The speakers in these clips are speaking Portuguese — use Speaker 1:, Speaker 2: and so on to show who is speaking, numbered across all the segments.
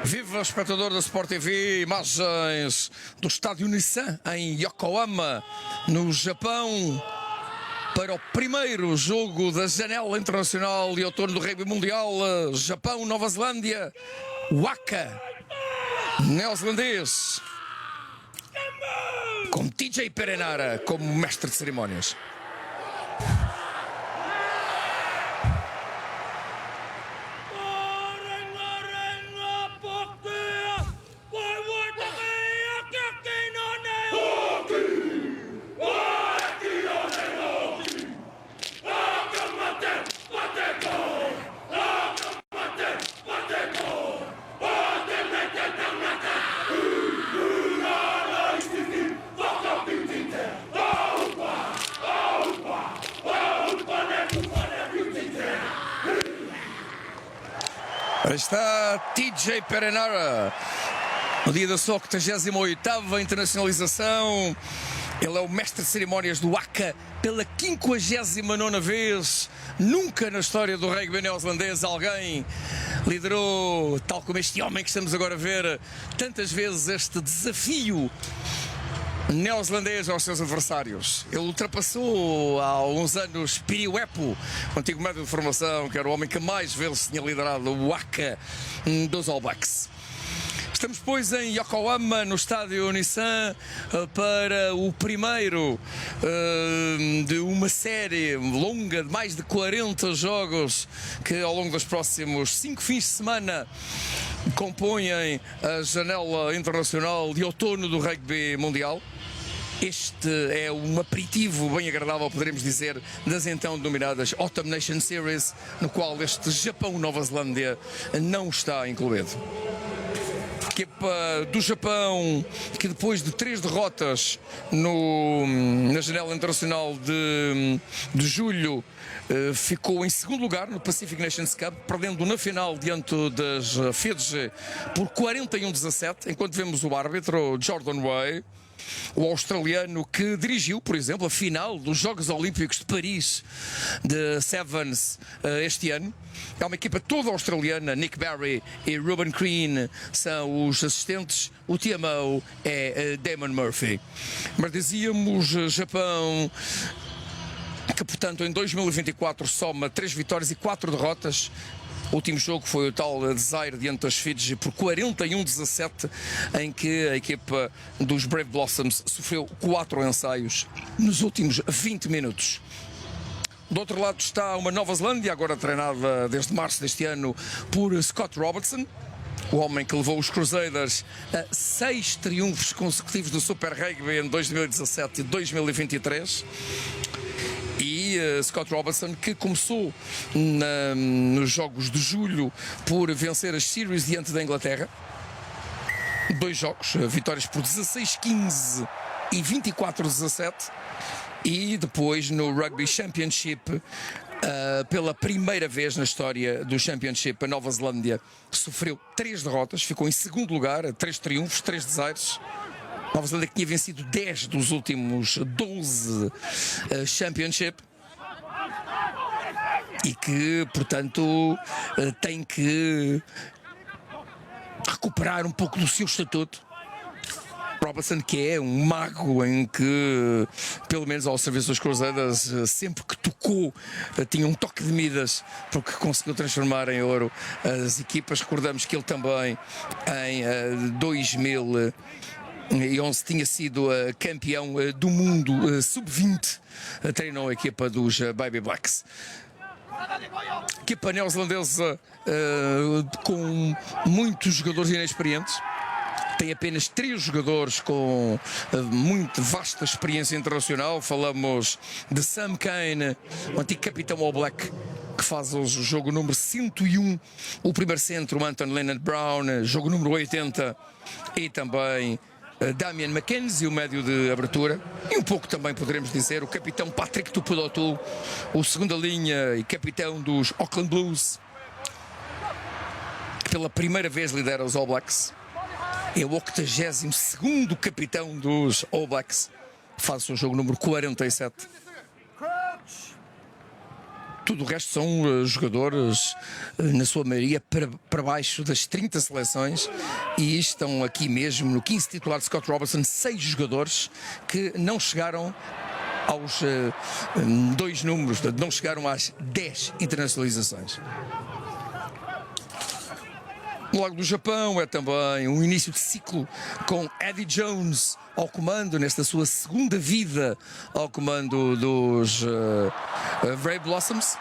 Speaker 1: Viva espectador da Sport TV, imagens do estádio Nissan em Yokohama, no Japão, para o primeiro jogo da janela internacional de outono do rugby mundial. Japão-Nova Zelândia, Waka, neozelandês, com TJ Perenara como mestre de cerimónias. Aí está TJ Perenara, no dia da sua 88ª internacionalização. Ele é o mestre de cerimónias do Waka pela 59ª vez. Nunca na história do rugby neozelandês alguém liderou, tal como este homem que estamos agora a ver, tantas vezes este desafio neozelandês aos seus adversários. Ele ultrapassou há uns anos Piriwepo, o antigo médio de formação, que era o homem que mais vezes tinha liderado o Waka dos All Blacks. Estamos, pois, em Yokohama, no estádio Nissan, para o primeiro de uma série longa de mais de 40 jogos que, ao longo dos próximos 5 fins de semana, compõem a janela internacional de outono do rugby mundial. Este é um aperitivo bem agradável, poderemos dizer, das então denominadas Autumn Nation Series, no qual este Japão-Nova Zelândia não está incluído. Equipa do Japão, que depois de 3 derrotas na janela internacional de julho, ficou em segundo lugar no Pacific Nations Cup, perdendo na final diante das Fiji por 41-17, enquanto vemos o árbitro Jordan Way, o australiano que dirigiu, por exemplo, a final dos Jogos Olímpicos de Paris de Sevens este ano. É uma equipa toda australiana. Nick Berry e Ruben Crean são os assistentes. O TMO é Damon Murphy. Mas dizíamos, Japão, que portanto em 2024 soma 3 vitórias e 4 derrotas. O último jogo foi o tal Desire diante das Fiji por 41-17, em que a equipa dos Brave Blossoms sofreu 4 ensaios nos últimos 20 minutos. Do outro lado está uma Nova Zelândia, agora treinada desde março deste ano por Scott Robertson, o homem que levou os Crusaders a 6 triunfos consecutivos do Super Rugby em 2017 e 2023. E Scott Robertson, que começou nos jogos de julho por vencer as Series diante da Inglaterra. 2 jogos, vitórias por 16-15 e 24-17. E depois no Rugby Championship, pela primeira vez na história do Championship, a Nova Zelândia sofreu 3 derrotas, ficou em segundo lugar, 3 triunfos, 3 desires. Nova Zelândia que tinha vencido 10 dos últimos 12 Championship e que, portanto, tem que recuperar um pouco do seu estatuto. Robertson, que é um mago em que, pelo menos ao serviço dos Crusaders, sempre que tocou, tinha um toque de Midas, porque conseguiu transformar em ouro as equipas. Recordamos que ele também, em 2011, tinha sido campeão do mundo sub-20, treinou a equipa dos Baby Blacks. Equipa neozelandesa com muitos jogadores inexperientes. Tem apenas 3 jogadores com muito vasta experiência internacional. Falamos de Sam Cane, o antigo capitão All Black, que faz o jogo número 101, o primeiro centro, Anton Leonard-Brown, jogo número 80, e também Damian McKenzie, o médio de abertura, e um pouco também poderemos dizer o capitão Patrick Tupulotu, o segunda linha e capitão dos Auckland Blues, que pela primeira vez lidera os All Blacks. É o 82º capitão dos All Blacks, faz o jogo número 47. Tudo o resto são jogadores, na sua maioria, para baixo das 30 seleções, e estão aqui mesmo no 15 titular de Scott Robertson, 6 jogadores que não chegaram aos 2 números, não chegaram às 10 internacionalizações. Logo do Japão é também um início de ciclo com Eddie Jones ao comando, nesta sua segunda vida ao comando dos Brave Blossoms.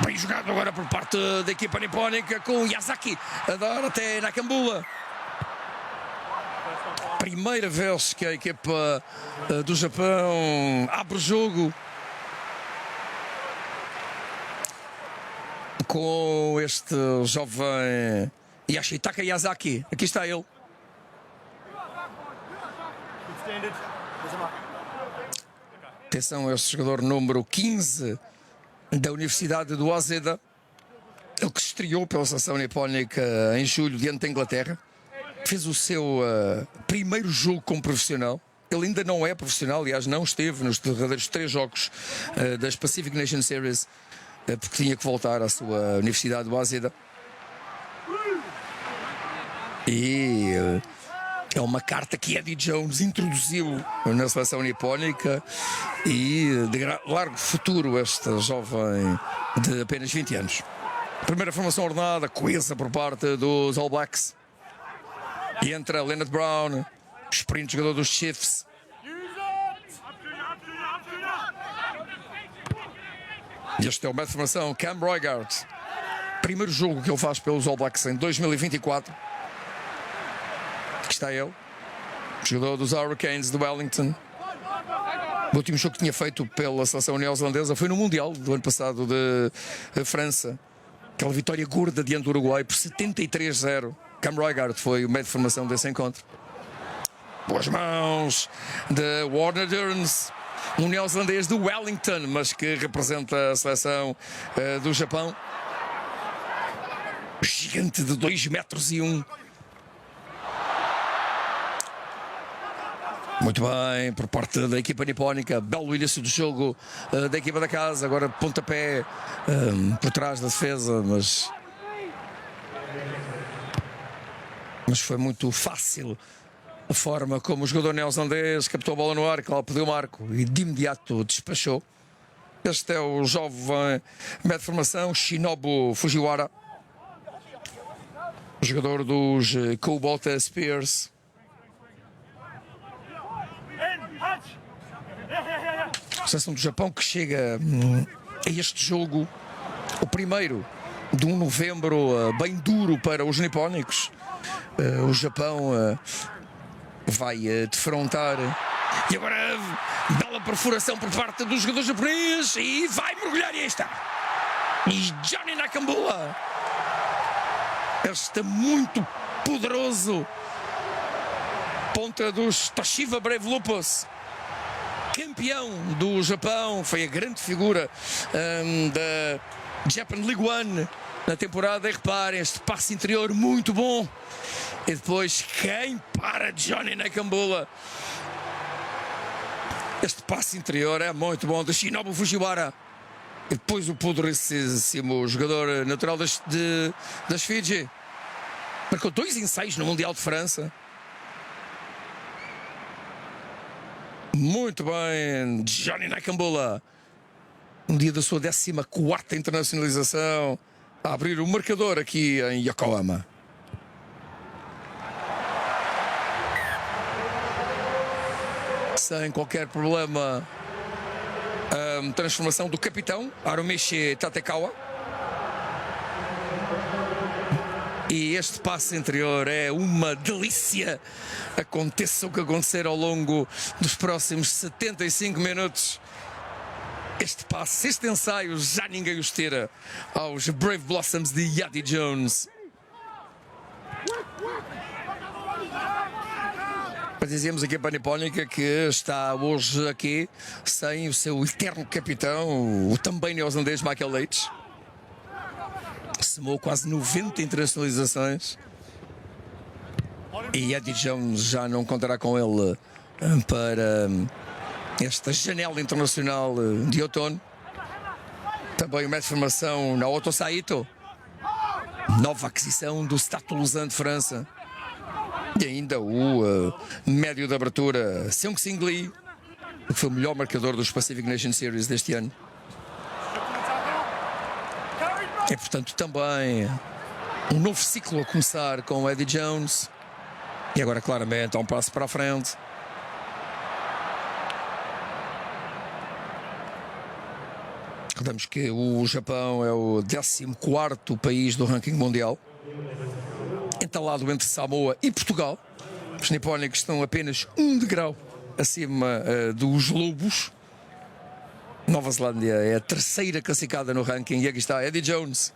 Speaker 1: Bem jogado agora por parte da equipa nipónica, com Yazaki a dar até Nakambula. Primeira vez que a equipa do Japão abre o jogo com este jovem Yashitaka Yazaki. Aqui está ele. Atenção a este jogador número 15 da Universidade do Waseda. Ele que estreou pela seleção nipónica em julho diante da Inglaterra. Fez o seu primeiro jogo como profissional. Ele ainda não é profissional, aliás, não esteve nos derradeiros 3 jogos das Pacific Nation Series, porque tinha que voltar à sua Universidade do Waseda. E é uma carta que Eddie Jones introduziu na seleção nipónica, e de largo futuro este jovem de apenas 20 anos. Primeira formação ordenada, coesa por parte dos All Blacks. E entra Leonard Brown, sprint jogador dos Chiefs. Este é o método de formação, Cam Roigard. Primeiro jogo que ele faz pelos All Blacks em 2024. Aqui está ele, jogador dos Hurricanes de Wellington. O último jogo que tinha feito pela seleção neozelandesa foi no Mundial do ano passado de França. Aquela vitória gorda diante do Uruguai por 73-0. Cam Roigard foi o médio de formação desse encontro. Boas mãos de Warner Durns, um neozelandês de Wellington, mas que representa a seleção do Japão. Gigante de 2,1 metros. Muito bem, por parte da equipa nipónica. Belo início do jogo da equipa da casa. Agora pontapé por trás da defesa, mas foi muito fácil a forma como o jogador neozelandês captou a bola no ar, que lá pediu o marco e de imediato despachou. Este é o jovem médio de formação, Shinobu Fujiwara, jogador dos Cobalt Spears. A seleção do Japão que chega a este jogo, o primeiro de 1 de novembro, bem duro para os nipónicos. O Japão vai defrontar, e agora bela perfuração por parte dos jogadores japoneses, e vai mergulhar, e aí está. E Johnny Nakambula, este muito poderoso ponta dos Toshiba Brave Lupus, campeão do Japão, foi a grande figura da Japan League One na temporada. E reparem, este passe interior muito bom. E depois, quem para Johnny Nakambula? Este passe interior é muito bom, de Shinobu Fujiwara. E depois o poderosíssimo jogador natural das Fiji. Marcou 2 ensaios no Mundial de França. Muito bem, Johnny Nakambula. Um dia da sua 14ª internacionalização, a abrir o marcador aqui em Yokohama. Sem qualquer problema, a transformação do capitão Harumichi Tatekawa. E este passe interior é uma delícia. Aconteça o que acontecer ao longo dos próximos 75 minutos. Este passe, este ensaio, já ninguém os tira aos Brave Blossoms de Eddie Jones. Mas dizíamos aqui para a nipónica que está hoje aqui sem o seu eterno capitão, o também neozelandês Michael Leitch. Somou quase 90 internacionalizações. E Eddie Jones já não contará com ele para esta janela internacional de outono. Também uma formação Naoto Saito. Nova aquisição do Stade Toulousain de França. E ainda o médio de abertura Seung-Sin Lee, que foi o melhor marcador dos Pacific Nation Series deste ano. E portanto também um novo ciclo a começar com o Eddie Jones. E agora claramente há um passo para a frente. Recordamos que o Japão é o 14º país do ranking mundial, entalado entre Samoa e Portugal. Os nipónicos estão apenas um degrau acima dos lobos. Nova Zelândia é a terceira classificada no ranking e aqui está Eddie Jones.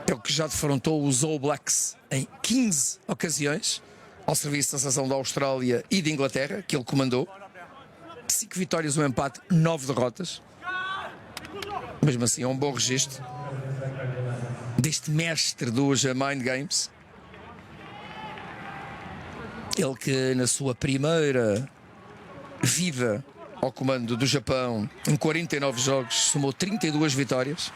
Speaker 1: Ele que já defrontou os All Blacks em 15 ocasiões, ao serviço da seleção da Austrália e de Inglaterra, que ele comandou. 5 vitórias, um empate, 9 derrotas. Mesmo assim, é um bom registro deste mestre dos Mind Games. Ele que na sua primeira vida ao comando do Japão, em 49 jogos, somou 32 vitórias.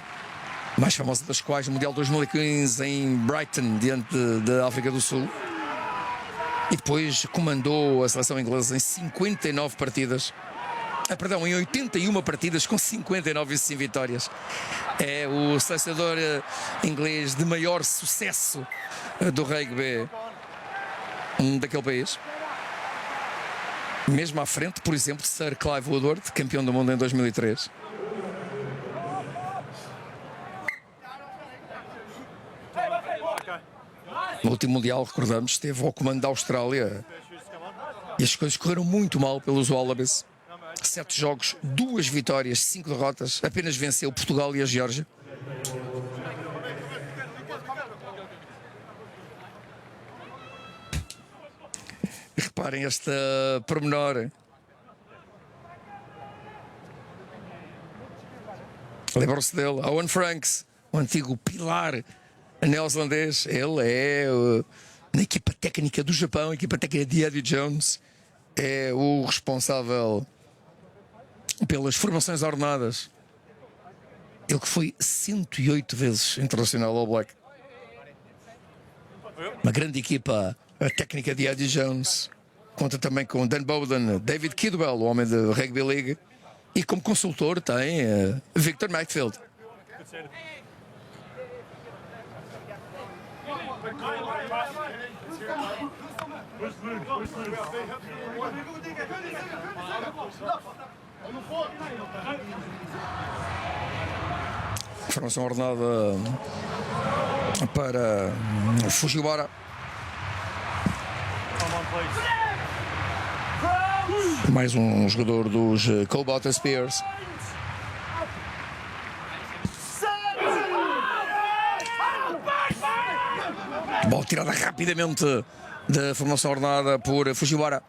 Speaker 1: Mais famosa das quais o Mundial 2015 em Brighton, diante da África do Sul. E depois comandou a seleção inglesa em 59 partidas. Perdão, em 81 partidas com 59 vitórias. É o selecionador inglês de maior sucesso do rugby daquele país. Mesmo à frente, por exemplo, Sir Clive Woodward, campeão do mundo em 2003. No último Mundial, recordamos, esteve ao comando da Austrália e as coisas correram muito mal pelos Wallabies. 7 jogos, 2 vitórias, 5 derrotas. Apenas venceu Portugal e a Geórgia. E reparem este pormenor. Lembram-se dele, Owen Franks, o antigo pilar neozelandês. Ele é na equipa técnica do Japão, a equipa técnica de Eddie Jones. É o responsável pelas formações ordenadas. Ele que foi 108 vezes internacional All Black. Uma grande equipa, a técnica de Eddie Jones. Conta também com Dan Bowden, David Kidwell, o homem da Rugby League. E como consultor tem Victor Matfield. Formação ordenada para Fujiwara. Mais um jogador dos Cobalt Spears. Bola tirada rapidamente da formação ordenada por Fujiwara.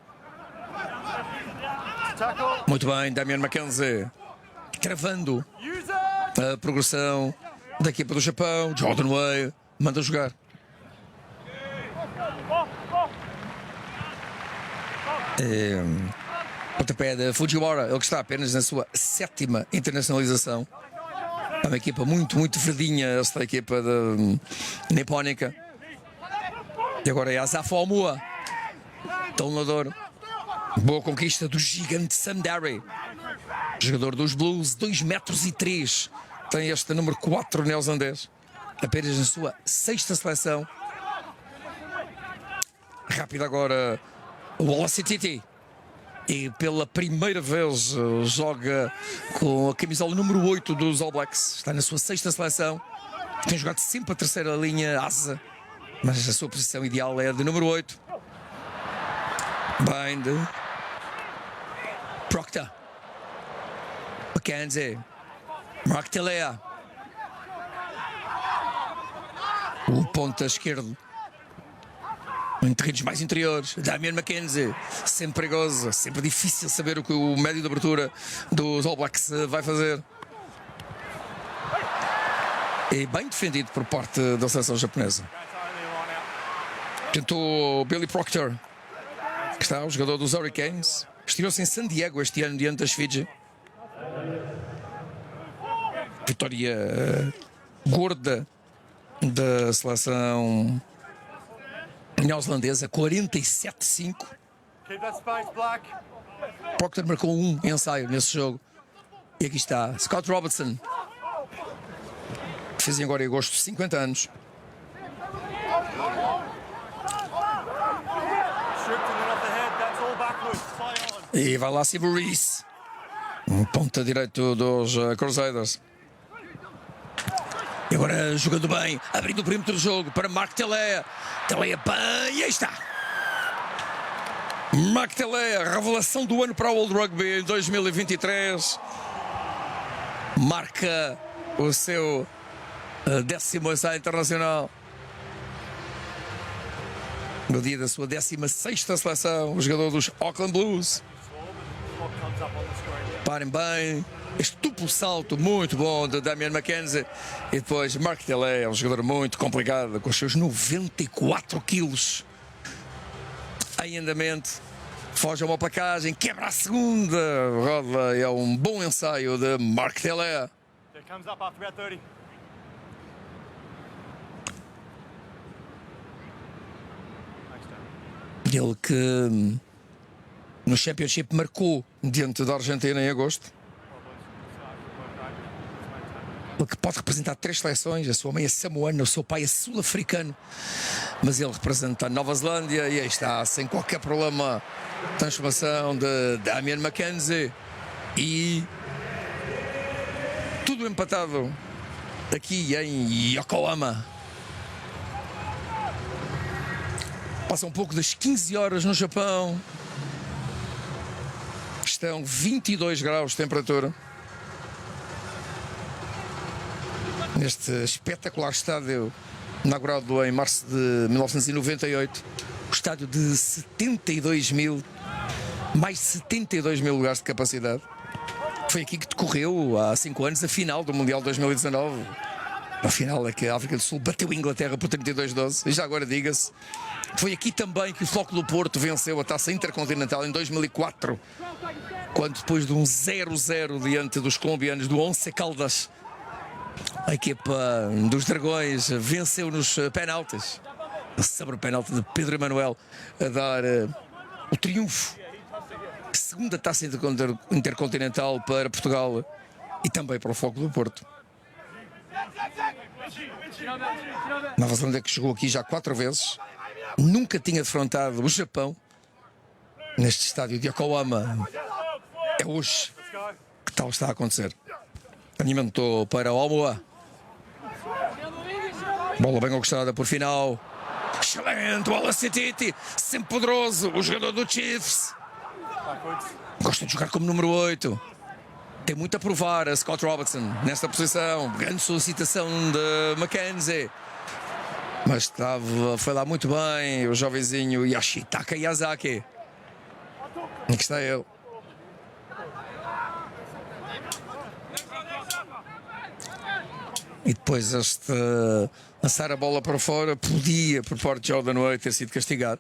Speaker 1: Muito bem, Damian McKenzie travando a progressão da equipa do Japão. Jordan Way manda jogar. Pontapé de Fujiwara, ele que está apenas na sua 7ª internacionalização. É uma equipa muito verdinha, esta equipa nipónica. E agora é a Zafo Omua, talonador. Boa conquista do gigante Sam Derry, jogador dos Blues, 2,3 metros. Tem este número 4 neozelandês, apenas na sua 6ª seleção. Rápido agora o Wallace Titi. E pela primeira vez joga com a camisola número 8 dos All Blacks. Está na sua 6ª seleção. Tem jogado sempre a terceira linha asa, mas a sua posição ideal é a de número 8. Bind. Proctor. McKenzie. Mark Telea. O ponta esquerdo. Em terrenos mais interiores, Damian McKenzie, sempre perigoso, sempre difícil saber o que o médio de abertura dos All Blacks vai fazer. E bem defendido por parte da seleção japonesa. Tentou Billy Proctor, que está o jogador dos Hurricanes. Estirou-se em San Diego este ano diante das Fiji. Vitória gorda da seleção neozelandesa, 47-5. Proctor marcou um ensaio nesse jogo. E aqui está Scott Robertson, que fez agora em agosto 50 anos. E vai lá Steve Reese, ponta direito dos Crusaders. E agora jogando bem, abrindo o perímetro do jogo para Mark Telea. Telea bem, e aí está. Mark Telea, revelação do ano para o World Rugby em 2023. Marca o seu 10º ensaio internacional. No dia da sua 16ª seleção, o jogador dos Auckland Blues. Parem bem. Este duplo salto muito bom de Damian McKenzie. E depois Mark Telea, um jogador muito complicado, com os seus 94 quilos em andamento. Foge a uma placagem, quebra a segunda roda. É um bom ensaio de Mark Telea. Ele que no Championship marcou diante da Argentina em agosto. Ele que pode representar 3 seleções. A sua mãe é samoana, o seu pai é sul-africano, mas ele representa a Nova Zelândia. E aí está, sem qualquer problema, transformação de Damian McKenzie. E tudo empatado aqui em Yokohama. Passa um pouco das 15 horas no Japão. Estão 22 graus de temperatura. Neste espetacular estádio, inaugurado em março de 1998. O estádio de 72 mil, mais 72 mil lugares de capacidade. Foi aqui que decorreu, há 5 anos, a final do Mundial 2019. A final é que a África do Sul bateu a Inglaterra por 32-12. E já agora diga-se, foi aqui também que o Floco do Porto venceu a Taça Intercontinental em 2004, quando depois de um 0-0 diante dos colombianos do Once Caldas, a equipa dos Dragões venceu nos penaltis. Sobre o penalti de Pedro Emanuel a dar o triunfo. A segunda Taça Intercontinental para Portugal e também para o Floco do Porto. Nova Zelândia, que chegou aqui já 4 vezes, nunca tinha defrontado o Japão neste estádio de Yokohama. É hoje que tal está a acontecer. Animamentou para Omoa. Bola bem conquistada por final. Excelente, bola Cititi, sempre poderoso, o jogador do Chiefs. Gosta de jogar como número 8. Tem muito a provar a Scott Robertson nesta posição. Grande solicitação de McKenzie. Mas foi lá muito bem o jovenzinho Yoshitaka Yazaki. Aqui está ele. E depois lançar a bola para fora podia, por parte de Jordan Way, ter sido castigado.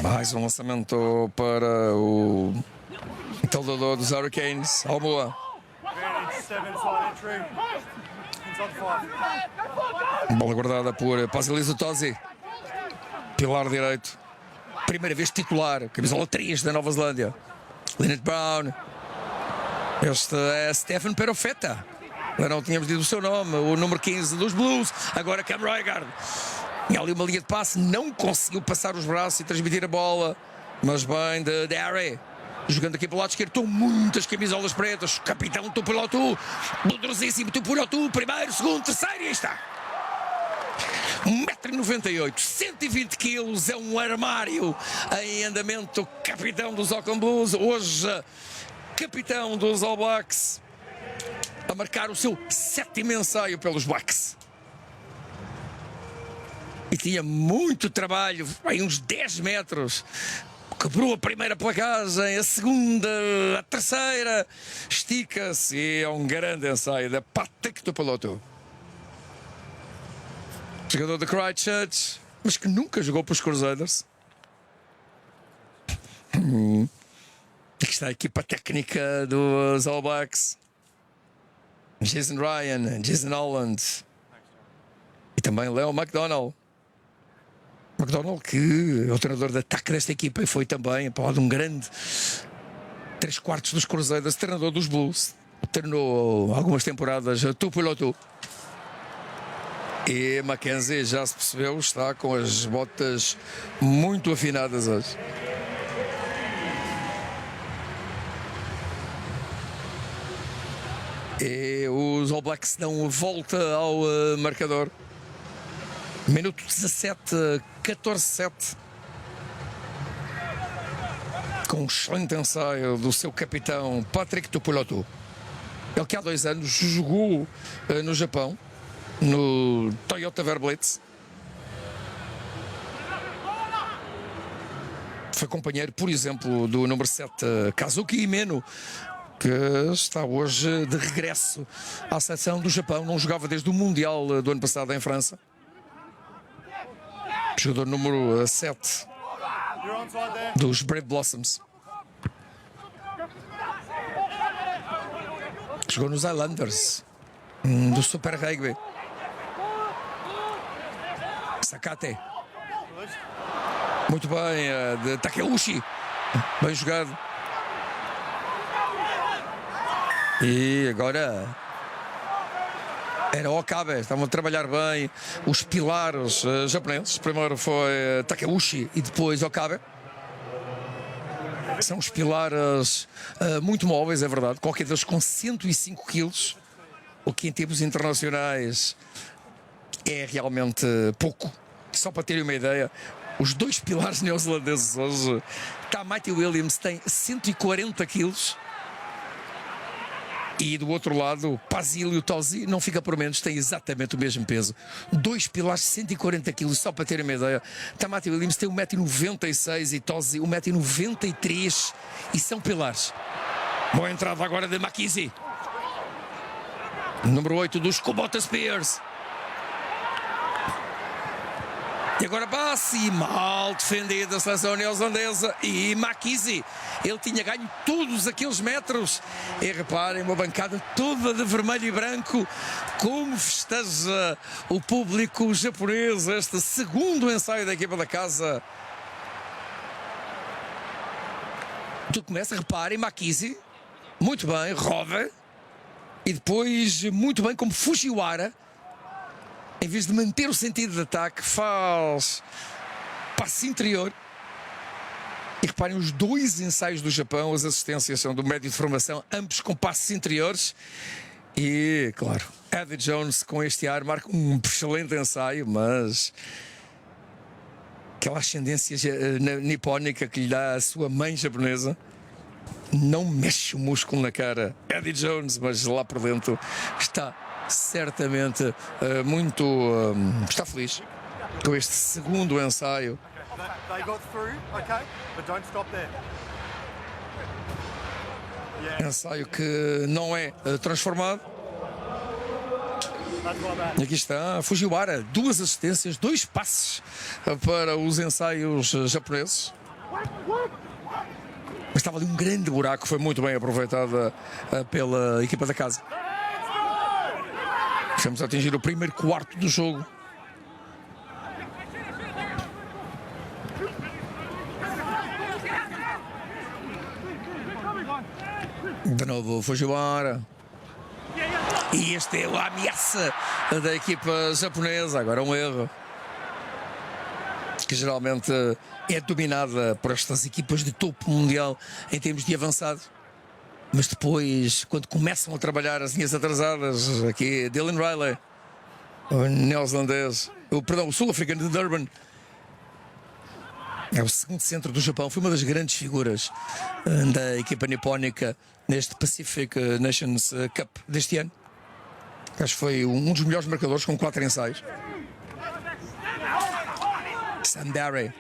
Speaker 1: Mais um lançamento para o teledor dos Hurricanes, Almoa. Bola guardada por Pasilizo Tosi, pilar direito. Primeira vez titular, camisola 3 da Nova Zelândia. Lynette Brown. Este é Stefan Perofeta. Ainda não tínhamos dito o seu nome, o número 15 dos Blues. Agora Cam Roigard. Tinha ali uma linha de passe, não conseguiu passar os braços e transmitir a bola. Mas bem de Derry. Jogando aqui pelo lado esquerdo, estão muitas camisolas pretas. Capitão Tupulotu, poderosíssimo Tupulotu. Primeiro, segundo, terceiro, e aí está. 1,98 m, 120 kg, é um armário em andamento. Capitão dos Auckland Blues, hoje capitão dos All Blacks, a marcar o seu 7º ensaio pelos Blacks. E tinha muito trabalho, aí uns 10 metros. Quebrou a primeira placagem, a segunda, a terceira. Estica-se e é um grande ensaio da Patrick Tupulotu. Jogador de Christchurch, mas que nunca jogou para os Crusaders. Aqui está a equipa técnica dos All Blacks. Jason Ryan, Jason Holland e também Leo McDonald. McDonald, que é o treinador de ataque desta equipa e foi também, para de um grande 3/4 dos Crusaders, treinador dos Blues. Treinou algumas temporadas Tupulotu. E Mackenzie, já se percebeu, está com as botas muito afinadas hoje. E os All Blacks dão volta ao marcador. Minuto 17, 14-7. Com um excelente ensaio do seu capitão Patrick Tupulotu. Ele que há 2 anos jogou no Japão, no Toyota Verblitz. Foi companheiro, por exemplo, do número 7, Kazuki Himeno, que está hoje de regresso à seleção do Japão. Não jogava desde o Mundial do ano passado em França. Jogador número 7 dos Brave Blossoms. Jogou nos Islanders do Super Rugby. Sakate. Muito bem, de Takeuchi. Bem jogado. E agora era Okabe. Estavam a trabalhar bem os pilares japoneses. Primeiro foi Takeuchi e depois Okabe. São os pilares muito móveis, é verdade. Qualquer deles com 105 quilos, o que em termos internacionais é realmente pouco. Só para terem uma ideia, os 2 pilares neozelandeses hoje, Tamati Williams tem 140 quilos. E do outro lado, Pazilio Tosi não fica por menos, tem exatamente o mesmo peso. 2 pilares de 140 quilos, só para terem uma ideia. Tamati Williams tem 1,96 m e Tosi 1,93 m e são pilares. Boa entrada agora de Mackenzie. Número 8 dos Kubota Spears. E agora passe, mal defendida a seleção neozelandesa. E Mackenzie, ele tinha ganho todos aqueles metros. E reparem, uma bancada toda de vermelho e branco. Como festeja o público japonês este segundo ensaio da equipa da casa. Tudo começa, reparem, Mackenzie, muito bem, roda. E depois, muito bem, como Fujiwara, em vez de manter o sentido de ataque, faz passe interior. E reparem, os 2 ensaios do Japão, as assistências são do médio de formação, ambos com passes interiores. E, claro, Eddie Jones com este ar marca um excelente ensaio, mas aquela ascendência nipónica que lhe dá a sua mãe japonesa não mexe o músculo na cara. Eddie Jones, mas lá por dentro está certamente muito está feliz com este segundo ensaio. Ensaio que não é transformado. E aqui está Fujiwara, 2 assistências, 2 passes para os ensaios japoneses. Mas estava ali um grande buraco, foi muito bem aproveitado pela equipa da casa. Estamos a atingir o primeiro quarto do jogo. De novo Fujiwara. E este é a ameaça da equipa japonesa. Agora um erro, que geralmente é dominada por estas equipas de topo mundial em termos de avançado. Mas depois, quando começam a trabalhar as linhas atrasadas, aqui Dylan Riley, o neozelandês, o sul-africano de Durban, é o segundo centro do Japão, foi uma das grandes figuras da equipa nipónica neste Pacific Nations Cup deste ano. Acho que foi um dos melhores marcadores, com 4 ensaios. Sandare.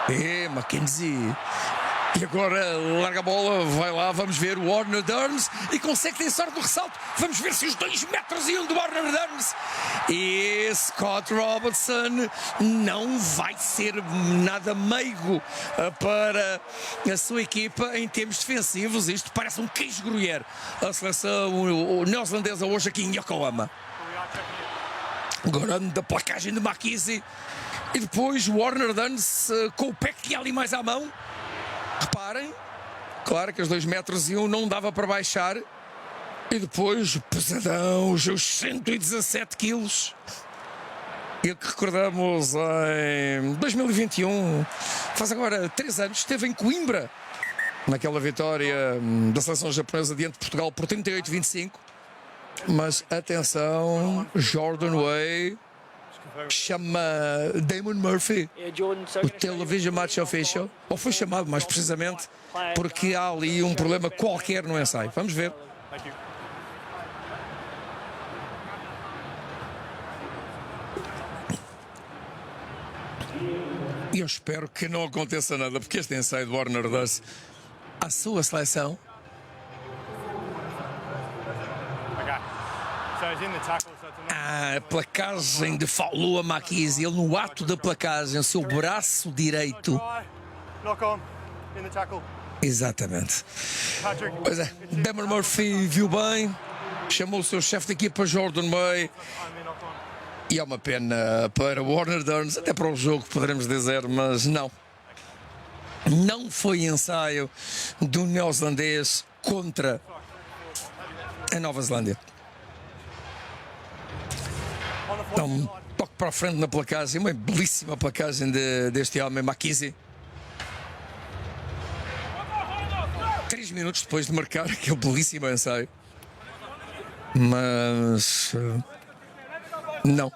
Speaker 1: E Mackenzie. E agora larga a bola, vai lá, vamos ver o Warner Burns e consegue ter sorte do ressalto. Vamos ver se os 2 metros e 1 do Warner Burns. E Scott Robertson não vai ser nada meigo para a sua equipa em termos defensivos. Isto parece um queijo gruyère. A seleção neozelandesa hoje aqui em Yokohama. Grande da placagem de Mackenzie. E depois Warner Burns com o Peck ali mais à mão. Reparem, claro que os 2 metros e 1 não dava para baixar. E depois o pesadão, os seus 117 quilos. E que recordamos em 2021, faz agora 3 anos, esteve em Coimbra, naquela vitória da seleção japonesa diante de Portugal por 38-25. Mas atenção, Jordan Way chama Damon Murphy, o Television Match Official, ou foi chamado mais precisamente, porque há ali um problema qualquer no ensaio. Vamos ver. E eu espero que não aconteça nada, porque este ensaio de Warner Burns, a sua seleção, a placagem de Faulua Mackenzie, ele no ato da placagem, o seu braço direito. Exatamente. Pois é, Damon Murphy viu bem, chamou o seu chefe de equipa Jordan May. E é uma pena para Warner Burns, até para o jogo poderemos dizer, mas não. Não foi ensaio do neozelandês contra a Nova Zelândia. Então, um toque para a frente na placagem, uma belíssima placagem deste homem, Mackenzie. 3 minutos depois de marcar aquele belíssimo ensaio. Mas não.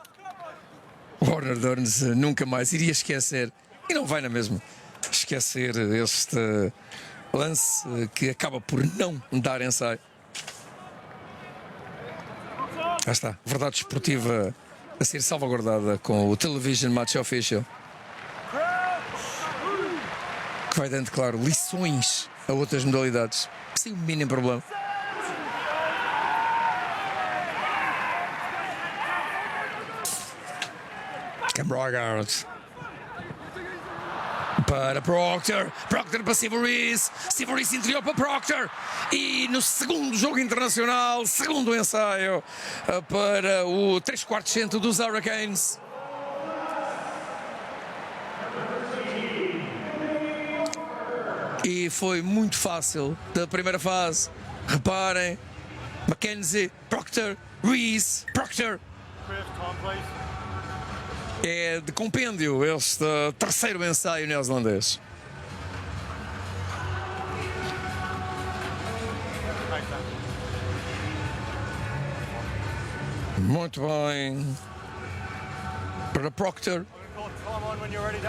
Speaker 1: Warner Burns nunca mais iria esquecer, e não vai na mesma, esquecer este lance que acaba por não dar ensaio. Já está, verdade esportiva a ser salvaguardada com o Television Match Official, que vai dando, claro, lições a outras modalidades, sem o mínimo problema. Cambrogard para Proctor, Proctor para Severis, Severis interior para Proctor, e no segundo jogo internacional, segundo ensaio para o 3/4 centro dos Hurricanes. E foi muito fácil da primeira fase. Reparem, Mackenzie, Proctor, Reese, Proctor. É de compêndio este terceiro ensaio neozelandês. Muito bem. Para Proctor.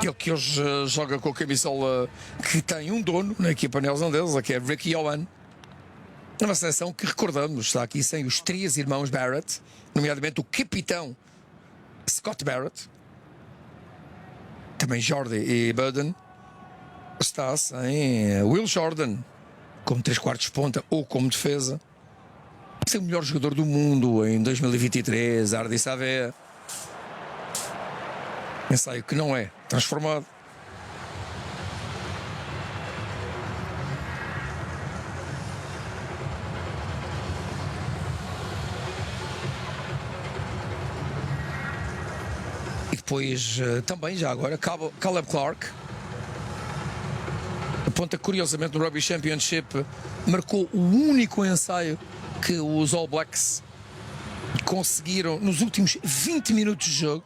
Speaker 1: Ele que hoje joga com a camisola que tem um dono na equipa neozelandesa, que é Ricky Owen. Uma seleção que, recordamos, está aqui sem os 3 irmãos Barrett, nomeadamente o capitão Scott Barrett. Também Jordi e Budden. Está sem Will Jordan como 3/4 ponta ou como defesa. Ser o melhor jogador do mundo em 2023, Ardi Savea. Ensaio que não é transformado. Depois, também, já agora, Caleb Clark, aponta curiosamente no Rugby Championship, marcou o único ensaio que os All Blacks conseguiram nos últimos 20 minutos de jogo.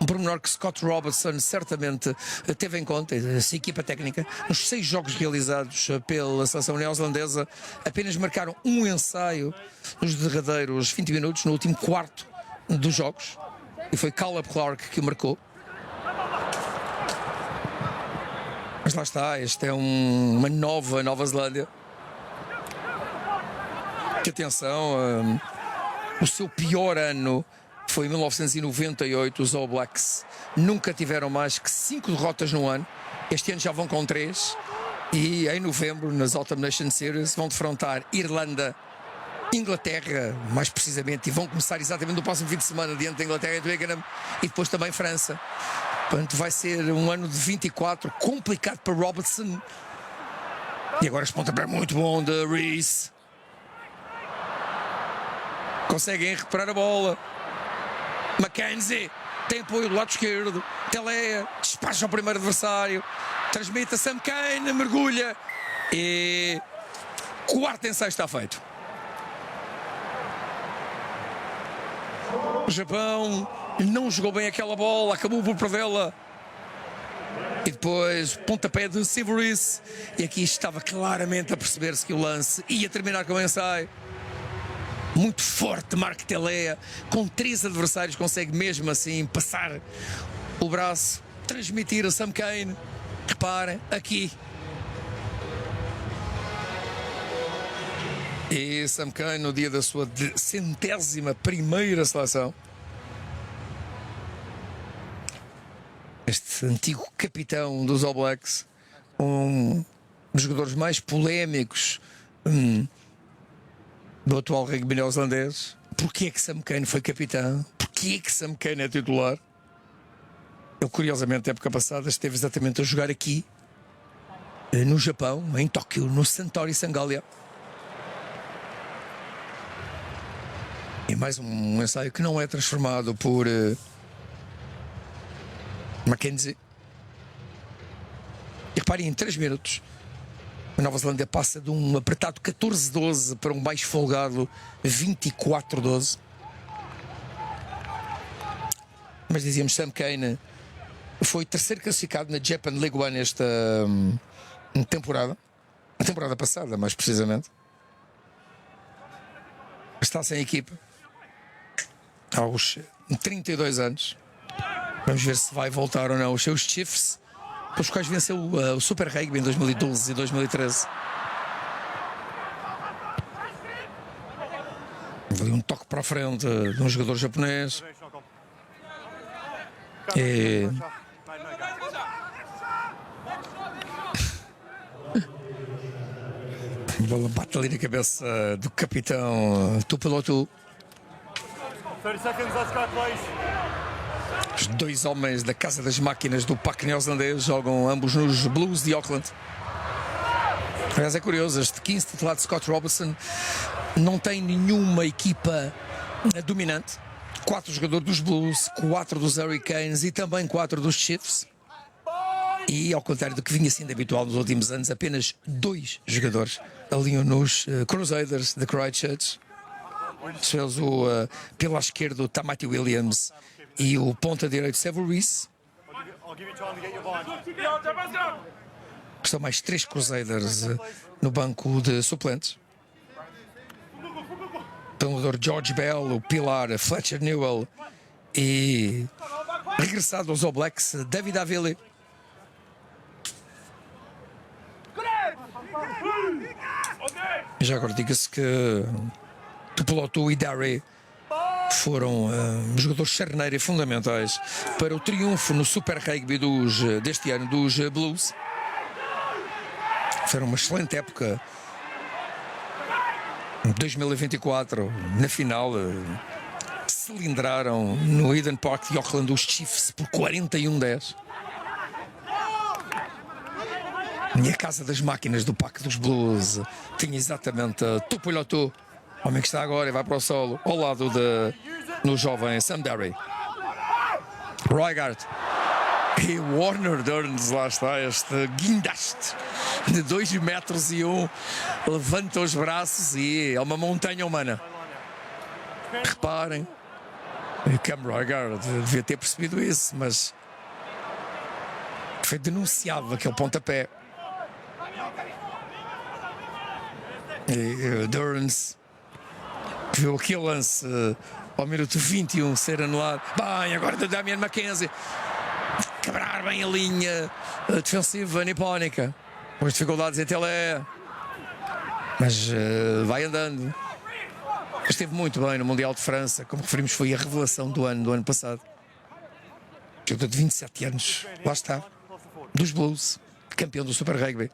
Speaker 1: Um pormenor que Scott Robertson certamente teve em conta, essa equipa técnica. Nos 6 jogos realizados pela seleção neozelandesa, apenas marcaram um ensaio nos derradeiros 20 minutos, no último quarto dos jogos. E foi Caleb Clark que o marcou. Mas lá está, este é uma Nova Zelândia. Que atenção, o seu pior ano foi em 1998. Os All Blacks nunca tiveram mais que 5 derrotas no ano. Este ano já vão com 3. E em novembro, nas Autumn Nation Series, vão defrontar Irlanda, Inglaterra, mais precisamente, e vão começar exatamente no próximo fim de semana diante da Inglaterra e Twickenham, e depois também França. Portanto, vai ser um ano de 24 complicado para Robertson. E agora este pontapé muito bom de Reese. Conseguem recuperar a bola. Mackenzie tem apoio do lado esquerdo. Telea despacha o primeiro adversário. Transmite a Sam Cane, mergulha. E quarto ensaio está feito. O Japão não jogou bem aquela bola, acabou por perdê-la. E depois pontapé de Severis. E aqui estava claramente a perceber-se que o lance ia terminar com o ensaio. Muito forte Mark Telea, com 3 adversários, consegue mesmo assim passar o braço, transmitir a Sam Cane. Reparem, aqui. E Sam Cane, no dia da sua 100ª seleção. Este antigo capitão dos All Blacks, um dos jogadores mais polémicos do atual rugby neozelandês. Porquê é que Sam Cane foi capitão? Porquê é que Sam Cane é titular? Ele, curiosamente, na época passada, esteve exatamente a jogar aqui, no Japão, em Tóquio, no Santori Sangalia. E mais um ensaio que não é transformado por Mackenzie. E reparem, em 3 minutos, a Nova Zelândia passa de um apertado 14-12 para um mais folgado 24-12. Mas dizíamos, Sam Cane foi terceiro classificado na Japan League One esta temporada. A temporada passada, mais precisamente. Está sem equipa aos 32 anos. Vamos ver se vai voltar ou não os seus Chiefs, pelos quais venceu o Super Rugby em 2012 e 2013. Ali um toque para a frente de um jogador japonês. E a bola bate ali na cabeça do capitão Tupelotu.
Speaker 2: 30 seconds, let's go, please.
Speaker 1: Os 2 homens da Casa das Máquinas do Parque Neozelandês jogam ambos nos Blues de Auckland. Aliás, é curioso, este 15 titular de Scott Robertson não tem nenhuma equipa dominante. 4 jogadores dos Blues, 4 dos Hurricanes e também 4 dos Chiefs. E, ao contrário do que vinha sendo habitual nos últimos anos, apenas 2 jogadores alinham nos Crusaders de Christchurch. Pela esquerda o Tamati Williams e o ponta direito Severis. Estão mais 3 Crusaders no banco de suplentes. O treinador George Bell, o pilar Fletcher Newell e, regressado aos All Blacks, David Avili. Já agora diga-se que Tupelotu e Darry foram jogadores charneira e fundamentais para o triunfo no Super Rugby deste ano dos Blues. Foi uma excelente época. 2024, na final, cilindraram no Eden Park de Auckland os Chiefs por 41-10. E a Casa das Máquinas do Parque dos Blues tinha exatamente Tupelotu, homem que está agora e vai para o solo, ao lado no jovem Sam Darry. Roigard e Warner Durns, lá está este guindaste de 2,1 metros, levanta os braços e é uma montanha humana. Reparem, Cam Roigard devia ter percebido isso, mas foi denunciado aquele pontapé. E Durns viu aquele lance ao minuto 21 ser anulado. Bem, agora do Damian Mackenzie quebrar bem a linha defensiva nipónica, com as dificuldades em Telé, mas vai andando. Esteve muito bem no Mundial de França, como referimos, foi a revelação do ano passado. Jogador de 27 anos, lá está, dos Blues, campeão do Super Rugby.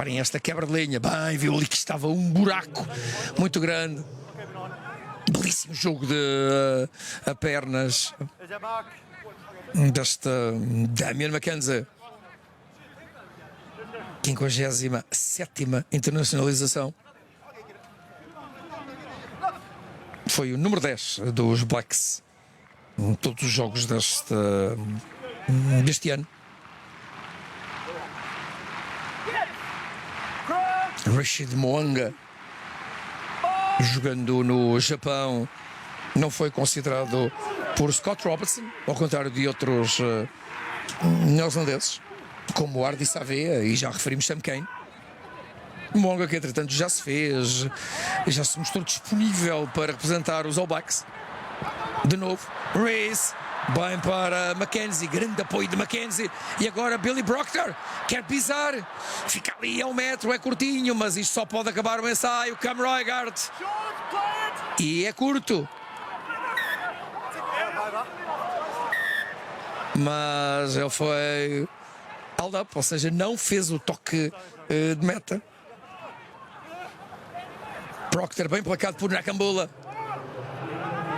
Speaker 1: Reparem esta quebra de linha. Bem, viu ali que estava um buraco muito grande. Belíssimo jogo de a pernas
Speaker 2: Is that Mark?
Speaker 1: desta Damian McKenzie. 57ª internacionalização. Foi o número 10 dos Blacks em todos os jogos deste ano. Rashid Moanga, jogando no Japão, não foi considerado por Scott Robertson, ao contrário de outros neozelandeses, como Ardi Savea, e já referimos Sam Cane. Moanga, que entretanto já se fez, já se mostrou disponível para representar os All Blacks. De novo, Reese, bem para Mackenzie, grande apoio de Mackenzie. E agora Billy Proctor quer pisar, fica ali a 1 metro, é curtinho, mas isto só pode acabar o ensaio. Cam Roigard, e é curto, mas ele foi held up, ou seja, não fez o toque de meta. Proctor bem placado por Nakambula,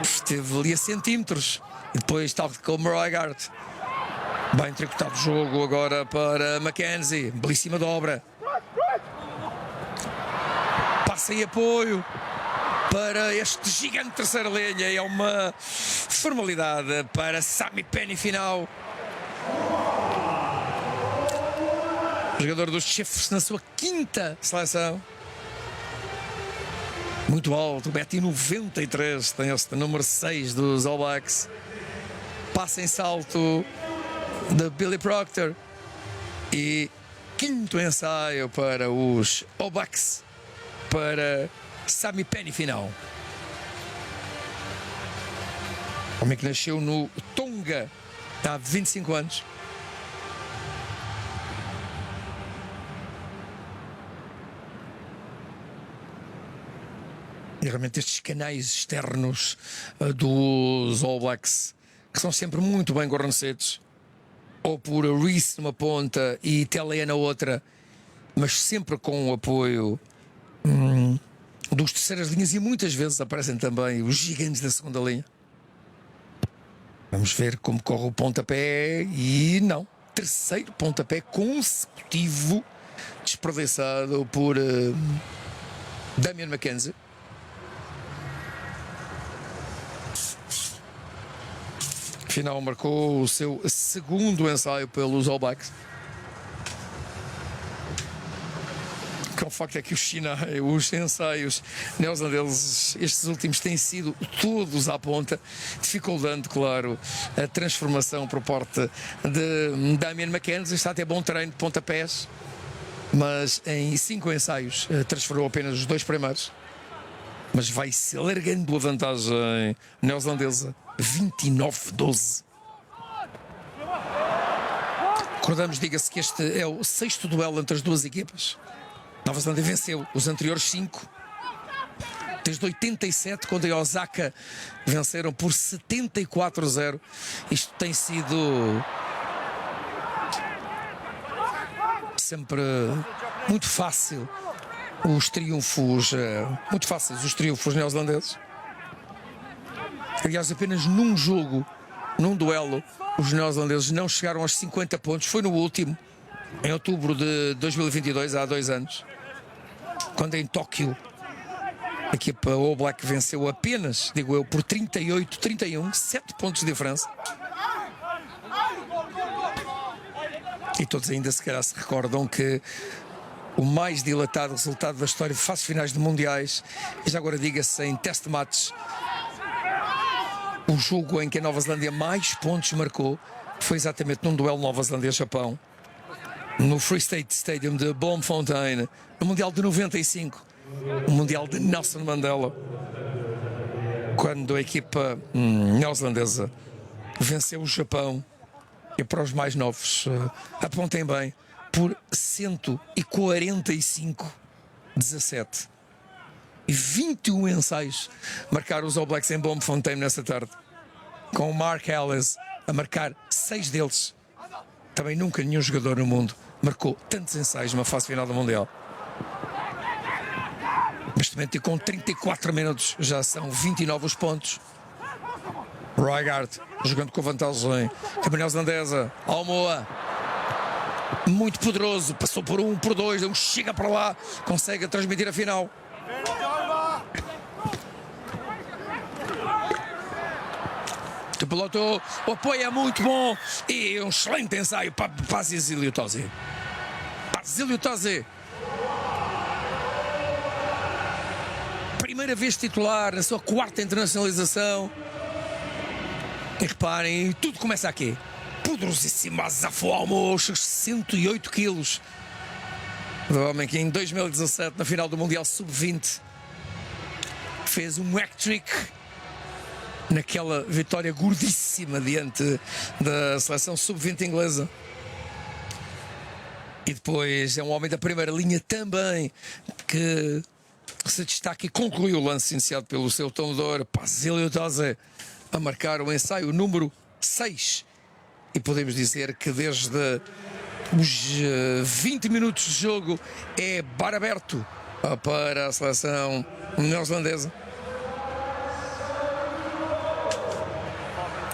Speaker 1: esteve ali a centímetros, e depois tal como Roigard. Bem tricotado o jogo agora para Mackenzie, belíssima dobra, passa e apoio para este gigante terceira linha, e é uma formalidade para Sami Penny final. Jogador dos Chiefs na sua 5ª seleção. Muito alto, 1,93 m, tem este número 6 dos All Blacks. Passa em salto de Billy Proctor. E 5º ensaio para os All Blacks, para Sami Penny final. Homem que nasceu no Tonga há 25 anos. E realmente estes canais externos dos All Blacks, que são sempre muito bem guarnecidos, ou por Reese numa ponta e Telea na outra, mas sempre com o apoio dos terceiras linhas, e muitas vezes aparecem também os gigantes da segunda linha. Vamos ver como corre o pontapé, e não, terceiro pontapé consecutivo desperdiçado por Damian McKenzie. Afinal, marcou o seu 2º ensaio pelos All Blacks. O facto é que os ensaios neozelandeses, estes últimos, têm sido todos à ponta, dificultando, claro, a transformação por parte de Damian McKenzie. Está a ter bom treino de pontapés, mas em 5 ensaios transferou apenas os 2 primeiros. Mas vai-se alargando a vantagem neozelandesa, 29-12. Recordamos, diga-se, que este é o 6º duelo entre as duas equipas. Nova Zelândia venceu os anteriores 5. Desde 87, quando a Osaka venceram por 74-0. Isto tem sido sempre muito fácil. Os triunfos, muito fáceis, os triunfos neozelandeses. Aliás, apenas num jogo, num duelo, os neozelandeses não chegaram aos 50 pontos. Foi no último, em outubro de 2022, há 2 anos, quando em Tóquio a equipa All Black venceu apenas, digo eu, por 38-31, 7 pontos de diferença. E todos ainda se calhar se recordam que o mais dilatado resultado da história de fases finais de mundiais, e já agora diga-se em test matches, o jogo em que a Nova Zelândia mais pontos marcou foi exatamente num duelo Nova Zelândia-Japão, no Free State Stadium de Bloemfontein, no Mundial de 95, o Mundial de Nelson Mandela, quando a equipa neozelandesa venceu o Japão, e para os mais novos, apontem bem, por 145-17. E 21 ensaios marcaram os All Blacks em Bloemfontein nessa tarde, com o Mark Ellis a marcar 6 deles. Também nunca nenhum jogador no mundo marcou tantos ensaios numa fase final do Mundial. Neste momento, e com 34 minutos, já são 29 os pontos. Rygaard jogando com vantagem. Também neozelandesa. Almoa. Muito poderoso. Passou por 1, por 2. Chega para lá. Consegue transmitir a final. O piloto, o apoio é muito bom. E um excelente ensaio para Zilio Tosi. Zilio Tosi. Primeira vez titular na sua 4ª internacionalização. E reparem, tudo começa aqui. Poderosíssimo Asaf Almo, 108 quilos. O homem que em 2017, na final do Mundial Sub-20, fez um hat-trick naquela vitória gordíssima diante da seleção Sub-20 inglesa. E depois é um homem da primeira linha também que se destaca e concluiu o lance iniciado pelo seu tonador, Zilio Tosi, a marcar o ensaio número 6. E podemos dizer que desde os 20 minutos de jogo é bar aberto para a seleção neozelandesa.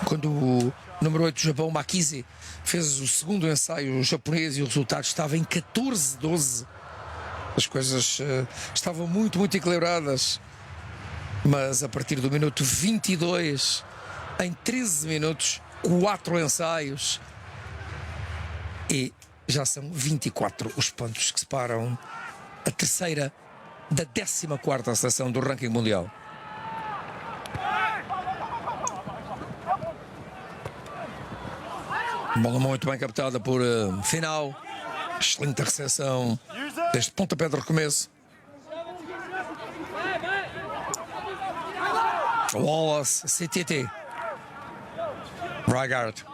Speaker 1: Quando o número 8 do Japão, Makize, fez o segundo ensaio japonês e o resultado estava em 14-12. As coisas estavam muito equilibradas. Mas a partir do minuto 22, em 13 minutos, 4 ensaios. E já são 24 os pontos que separam a terceira da 14ª seleção do ranking mundial. Bola muito bem captada por Final. Excelente recepção deste pontapé de recomeço. Wallace, CTT. Rygaard.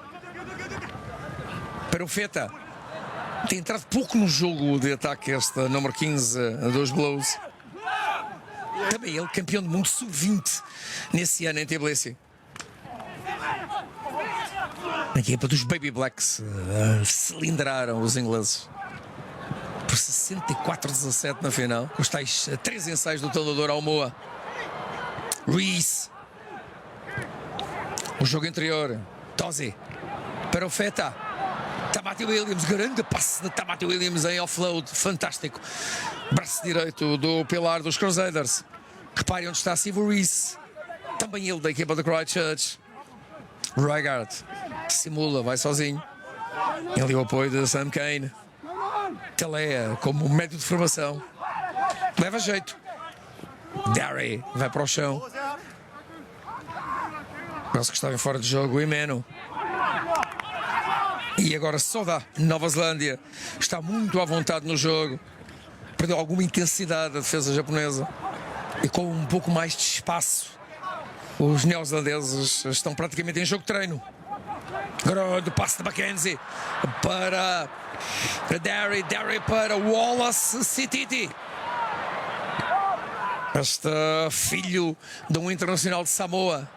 Speaker 1: Perufeta. Tem entrado pouco no jogo de ataque este número 15 dos Blues. Também ele, campeão do mundo sub-20 nesse ano em Tbilisi. A equipa dos Baby Blacks cilindraram os ingleses por 64-17 na final. Os tais 3 ensaios do tonador Almoa. Reese. O jogo interior. Tosi. Perufeta. Tamati Williams. Grande passe de Tamati Williams em offload. Fantástico. Braço direito do pilar dos Crusaders. Reparem onde está Sivo Reese. Também ele da equipa do Christchurch. Rygaard. Simula, vai sozinho. Ele o apoio de Sam Cane. Telea como médio de formação. Leva jeito. Darry vai para o chão. Penso que estava em fora de jogo. E Meno. E agora só dá. Nova Zelândia está muito à vontade no jogo. Perdeu alguma intensidade a defesa japonesa. E com um pouco mais de espaço, os neozelandeses estão praticamente em jogo de treino. Grande passe de Mackenzie para Darry. Darry para Wallace Sititi. Este filho de um internacional de Samoa.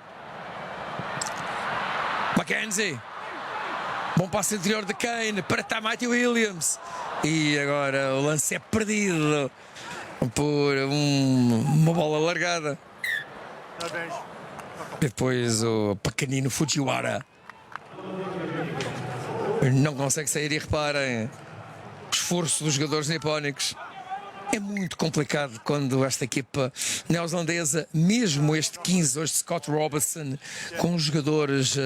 Speaker 1: Mackenzie. Bom passe interior de Kane para Tamati Williams. E agora o lance é perdido por uma bola largada. Depois o pequenino Fujiwara não consegue sair. E reparem o esforço dos jogadores nipónicos. É muito complicado quando esta equipa neozelandesa, mesmo este 15 hoje de Scott Robertson, com os jogadores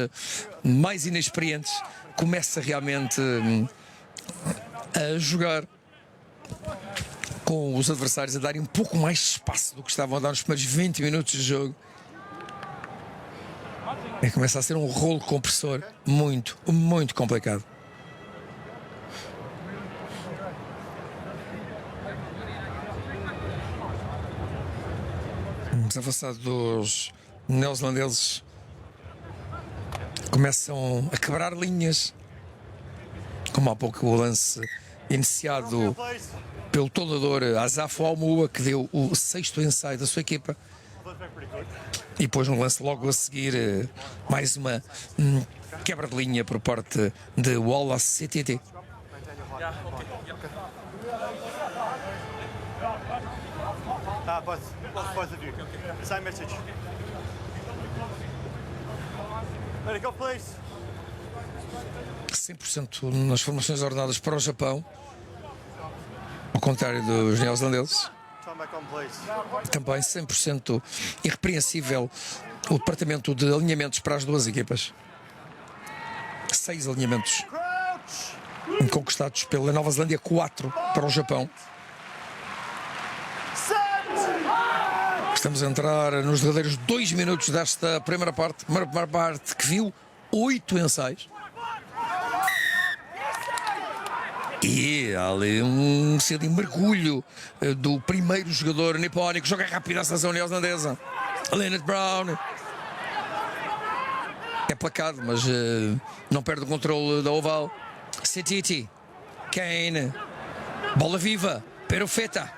Speaker 1: mais inexperientes, começa realmente a jogar com os adversários a darem um pouco mais de espaço do que estavam a dar nos primeiros 20 minutos de jogo. E começa a ser um rolo compressor muito complicado. Os avançados dos neozelandeses começam a quebrar linhas, como há pouco o lance iniciado pelo tonador Asaf Almoa, que deu o 6º ensaio da sua equipa. E depois no lance logo a seguir mais uma quebra de linha por parte de Wallace CTT.
Speaker 2: Both of you. Same message. Ready, go, please.
Speaker 1: 100% nas formações ordenadas para o Japão, ao contrário dos neozelandeses.
Speaker 2: Time back on, please.
Speaker 1: Também 100% irrepreensível o departamento de alinhamentos para as duas equipas. 6 alinhamentos
Speaker 2: Crouch.
Speaker 1: conquistados pela Nova Zelândia, 4 para o Japão.
Speaker 2: Set.
Speaker 1: Estamos a entrar nos derradeiros 2 minutos desta primeira parte. Uma parte que viu 8 ensaios. E há ali um mergulho do primeiro jogador nipónico. Joga rápido a seleção neozelandesa. Leonard Brown. É placado, mas não perde o controle da oval. Setiti. Kane. Bola viva. Perofeta.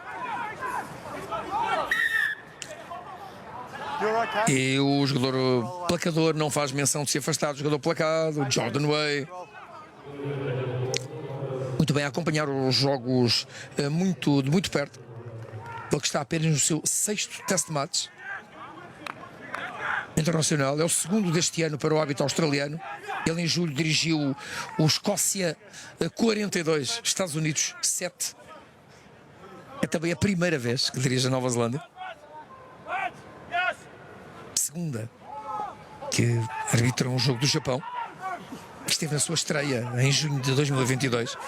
Speaker 2: You're okay.
Speaker 1: E o jogador placador não faz menção de se afastar do jogador placado. Jordan Way. Muito bem a acompanhar os jogos de muito perto. Ele que está apenas no seu 6º test match internacional. É o 2º deste ano para o hábito australiano. Ele em julho dirigiu o Escócia 42, Estados Unidos 7. É também a primeira vez que dirige a Nova Zelândia. Segunda que arbitra um jogo do Japão. Esteve na sua estreia em junho de 2022.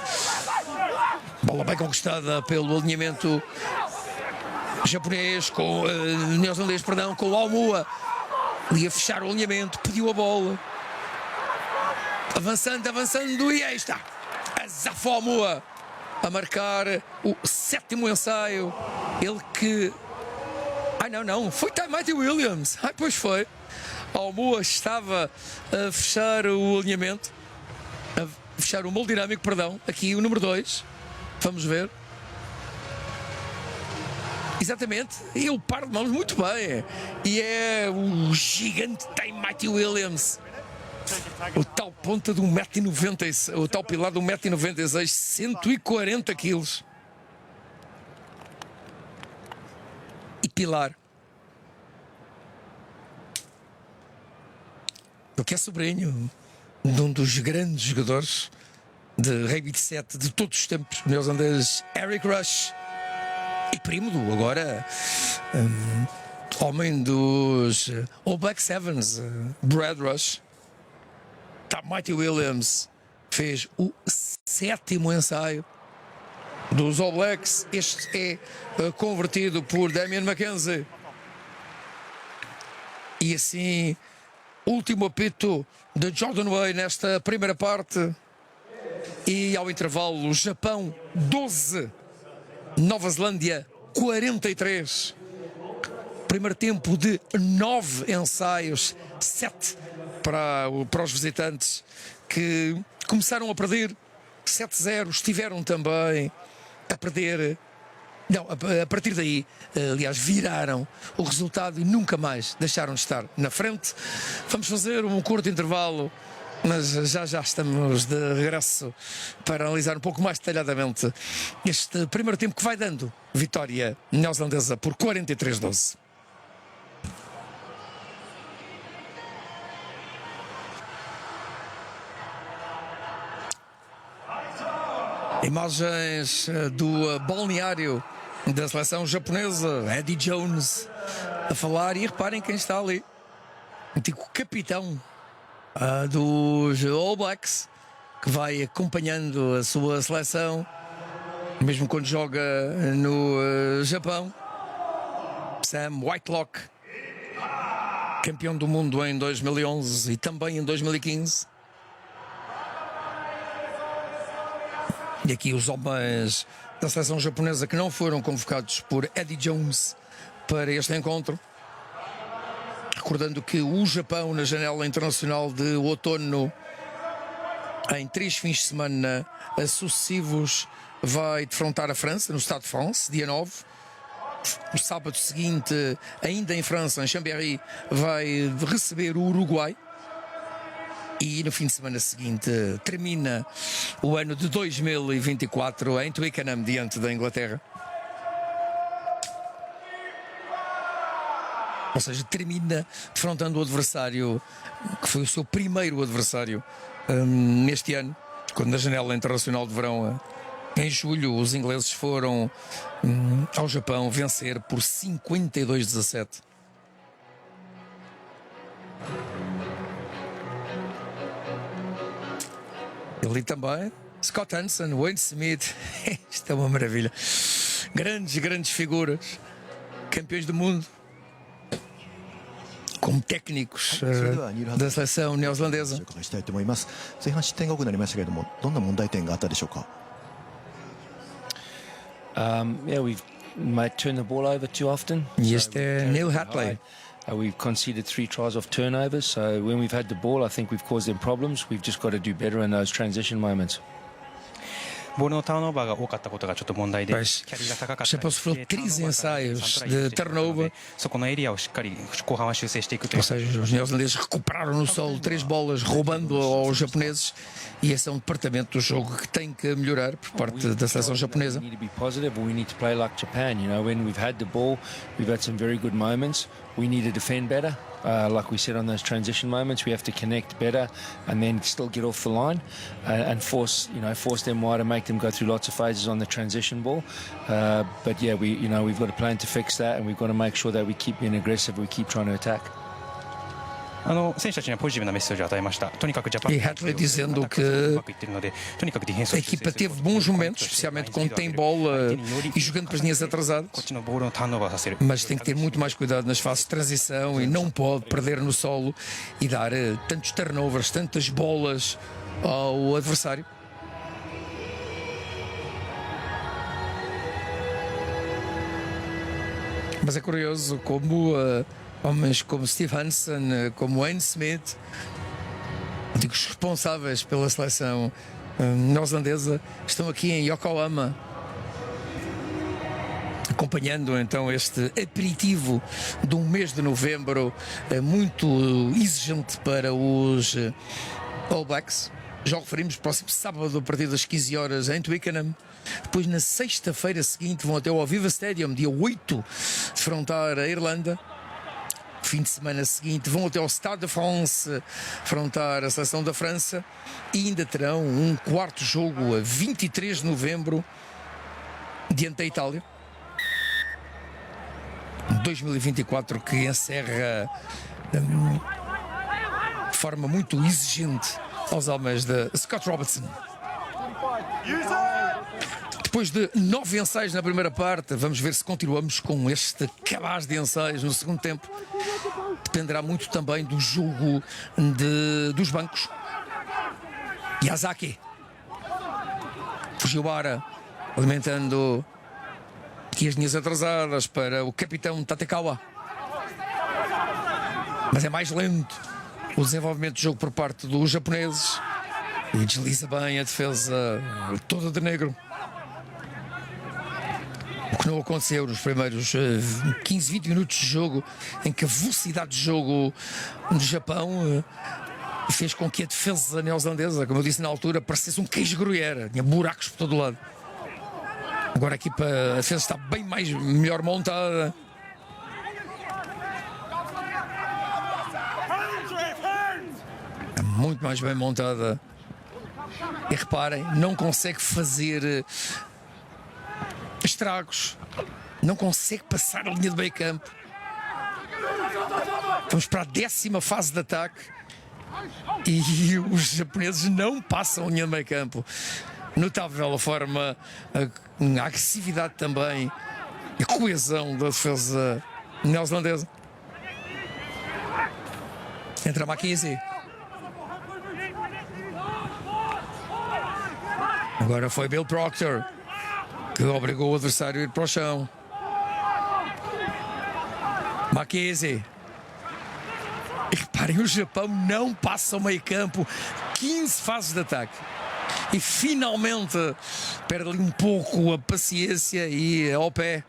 Speaker 1: Bola bem conquistada pelo alinhamento japonês, neozelandês, perdão, com o Aumua. Ali a fechar o alinhamento, pediu a bola. Avançando, e aí está. Azaf Aumua a marcar o 7º ensaio. Ele que... não, foi Mighty Williams. Pois foi. Aumua estava a fechar o alinhamento, a fechar o molde dinâmico, perdão. Aqui o número 2. Vamos ver. Exatamente. E o par de mãos muito bem. E é o gigante Mighty Williams. O tal ponta de 1,96 m. O tal pilar de 1,96 m. 140 kg. E pilar. O que é sobrinho de um dos grandes jogadores de rugby de 7 de todos os tempos, o neozelandês Eric Rush, e primo do agora homem dos All Black Sevens, Brad Rush. Mighty Williams fez o 7º ensaio dos All Blacks. Este é convertido por Damian McKenzie. E assim, último apito de Jordan Way nesta primeira parte. E ao intervalo, Japão 12, Nova Zelândia 43. Primeiro tempo de 9 ensaios, 7 para os visitantes, que começaram a perder 7-0, estiveram também a perder. Não, a partir daí, aliás, viraram o resultado e nunca mais deixaram de estar na frente. Vamos fazer um curto intervalo, mas já estamos de regresso para analisar um pouco mais detalhadamente este primeiro tempo que vai dando vitória neozelandesa por 43-12. Imagens do balneário da seleção japonesa, Eddie Jones a falar, e reparem quem está ali, antigo capitão dos All Blacks, que vai acompanhando a sua seleção, mesmo quando joga no Japão. Sam Whitelock, campeão do mundo em 2011 e também em 2015. E aqui os homens da seleção japonesa que não foram convocados por Eddie Jones para este encontro. Recordando que o Japão, na janela internacional de outono, em 3 fins de semana sucessivos, vai defrontar a França, no Stade de France, dia 9. No sábado seguinte, ainda em França, em Chambéry, vai receber o Uruguai. E no fim de semana seguinte termina o ano de 2024 em Twickenham, diante da Inglaterra. Ou seja, termina defrontando o adversário que foi o seu primeiro adversário neste ano, quando na janela internacional de verão, em julho, os ingleses foram ao Japão vencer por 52-17. Ali também, Scott Hansen, Wayne Smith, isto é uma maravilha. Grandes figuras, campeões do mundo, como técnicos da seleção neozelandesa.
Speaker 3: 伺いしたいと思います。前半失点が多くなりましたけれども、どんな問題点があったでしょうか。
Speaker 4: Yeah, we've might turn the ball over too often.
Speaker 1: E este é Neil Hatley.
Speaker 4: We've conceded 3 tries off turnovers, so when we've had the ball, I think we've caused them problems. We've just got to do better in those transition moments.
Speaker 5: ボールのターンオーバーが多かったことがちょっと問題で、キ
Speaker 1: Pois,
Speaker 5: ャリーが高かったり
Speaker 1: Chapéu sofreu 3 ensaios de turnover.
Speaker 5: そこのエリアをしっかり後半は修正していくという
Speaker 1: Ou seja, os neozelandeses recuperaram no solo 3 bolas, roubando aos japoneses, e esse é um departamento do jogo que tem que melhorar por parte da seleção japonesa.
Speaker 4: We need to be positive, but we need to play like Japan. You know, when we've had the ball, we've had some very good moments. We need to defend better. Like we said on those transition moments, we have to connect better and then still get off the line and force them wide and make them go through lots of phases on the transition ball. But yeah, we've got a plan to fix that, and we've got to make sure that we keep being aggressive. We keep trying to attack.
Speaker 5: 選手たちにはポジティブなメッセージを与えました。とにかくジャパン
Speaker 1: E Hatley dizendo que
Speaker 5: うまくいっているので、とにかくディフェンスを
Speaker 1: a equipa teve bons momentos, especialmente quando tem bola e jogando para as linhas
Speaker 5: こ
Speaker 1: atrasadas.
Speaker 5: っちのボールをターンオーバーさせる。
Speaker 1: Mas tem que ter muito mais cuidado nas fases de transição e não pode perder no solo e dar tantos turnovers, tantas bolas ao adversário. Mas é curioso como homens como Steve Hansen, como Wayne Smith, antigos responsáveis pela seleção neozelandesa, estão aqui em Yokohama, acompanhando então este aperitivo de um mês de novembro muito exigente para os All Blacks. Já o referimos, próximo sábado, a partir das 15 horas em Twickenham. Depois, na sexta-feira seguinte, vão até o Aviva Stadium, dia 8, defrontar a Irlanda. Fim de semana seguinte, vão até ao Stade de France, defrontar a seleção da França. E ainda terão um quarto jogo a 23 de novembro, diante da Itália. 2024 que encerra de forma muito exigente aos homens de Scott Robertson. Depois de 9 ensaios na primeira parte, vamos ver se continuamos com este cabaz de ensaios no segundo tempo. Dependerá muito também do jogo dos bancos. Yazaki Fujiwara alimentando aqui as linhas atrasadas para o capitão Tatekawa. Mas é mais lento o desenvolvimento do jogo por parte dos japoneses e desliza bem a defesa toda de negro. O que não aconteceu nos primeiros 15, 20 minutos de jogo, em que a velocidade de jogo do Japão fez com que a defesa neozelandesa, como eu disse na altura, parecesse um queijo gruyère, tinha buracos por todo o lado. Agora a equipa, a defesa está bem melhor montada. Está muito mais bem montada. E reparem, não consegue fazer estragos, não consegue passar a linha de meio campo. Vamos para a 10ª fase de ataque e os japoneses não passam a linha de meio campo. Notável a forma, a agressividade também, a coesão da defesa neozelandesa. Entra Mackenzie. Agora foi Bill Proctor que obrigou o adversário a ir para o chão. Mackenzie. E reparem, o Japão não passa ao meio campo. 15 fases de ataque. E finalmente perde ali um pouco a paciência e ao pé.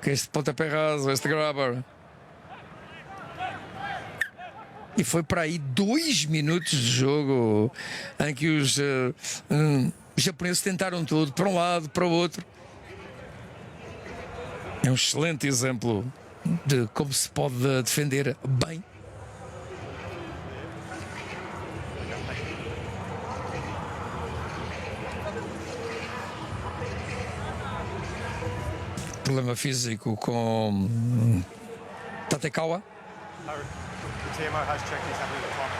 Speaker 1: Que este pontapé raso, este grabber. E foi para aí 2 minutos de jogo em que os japoneses tentaram tudo, para um lado, para o outro. É um excelente exemplo de como se pode defender bem. Problema físico com Tatekawa.
Speaker 2: The TMO has checked he's happy with the clock.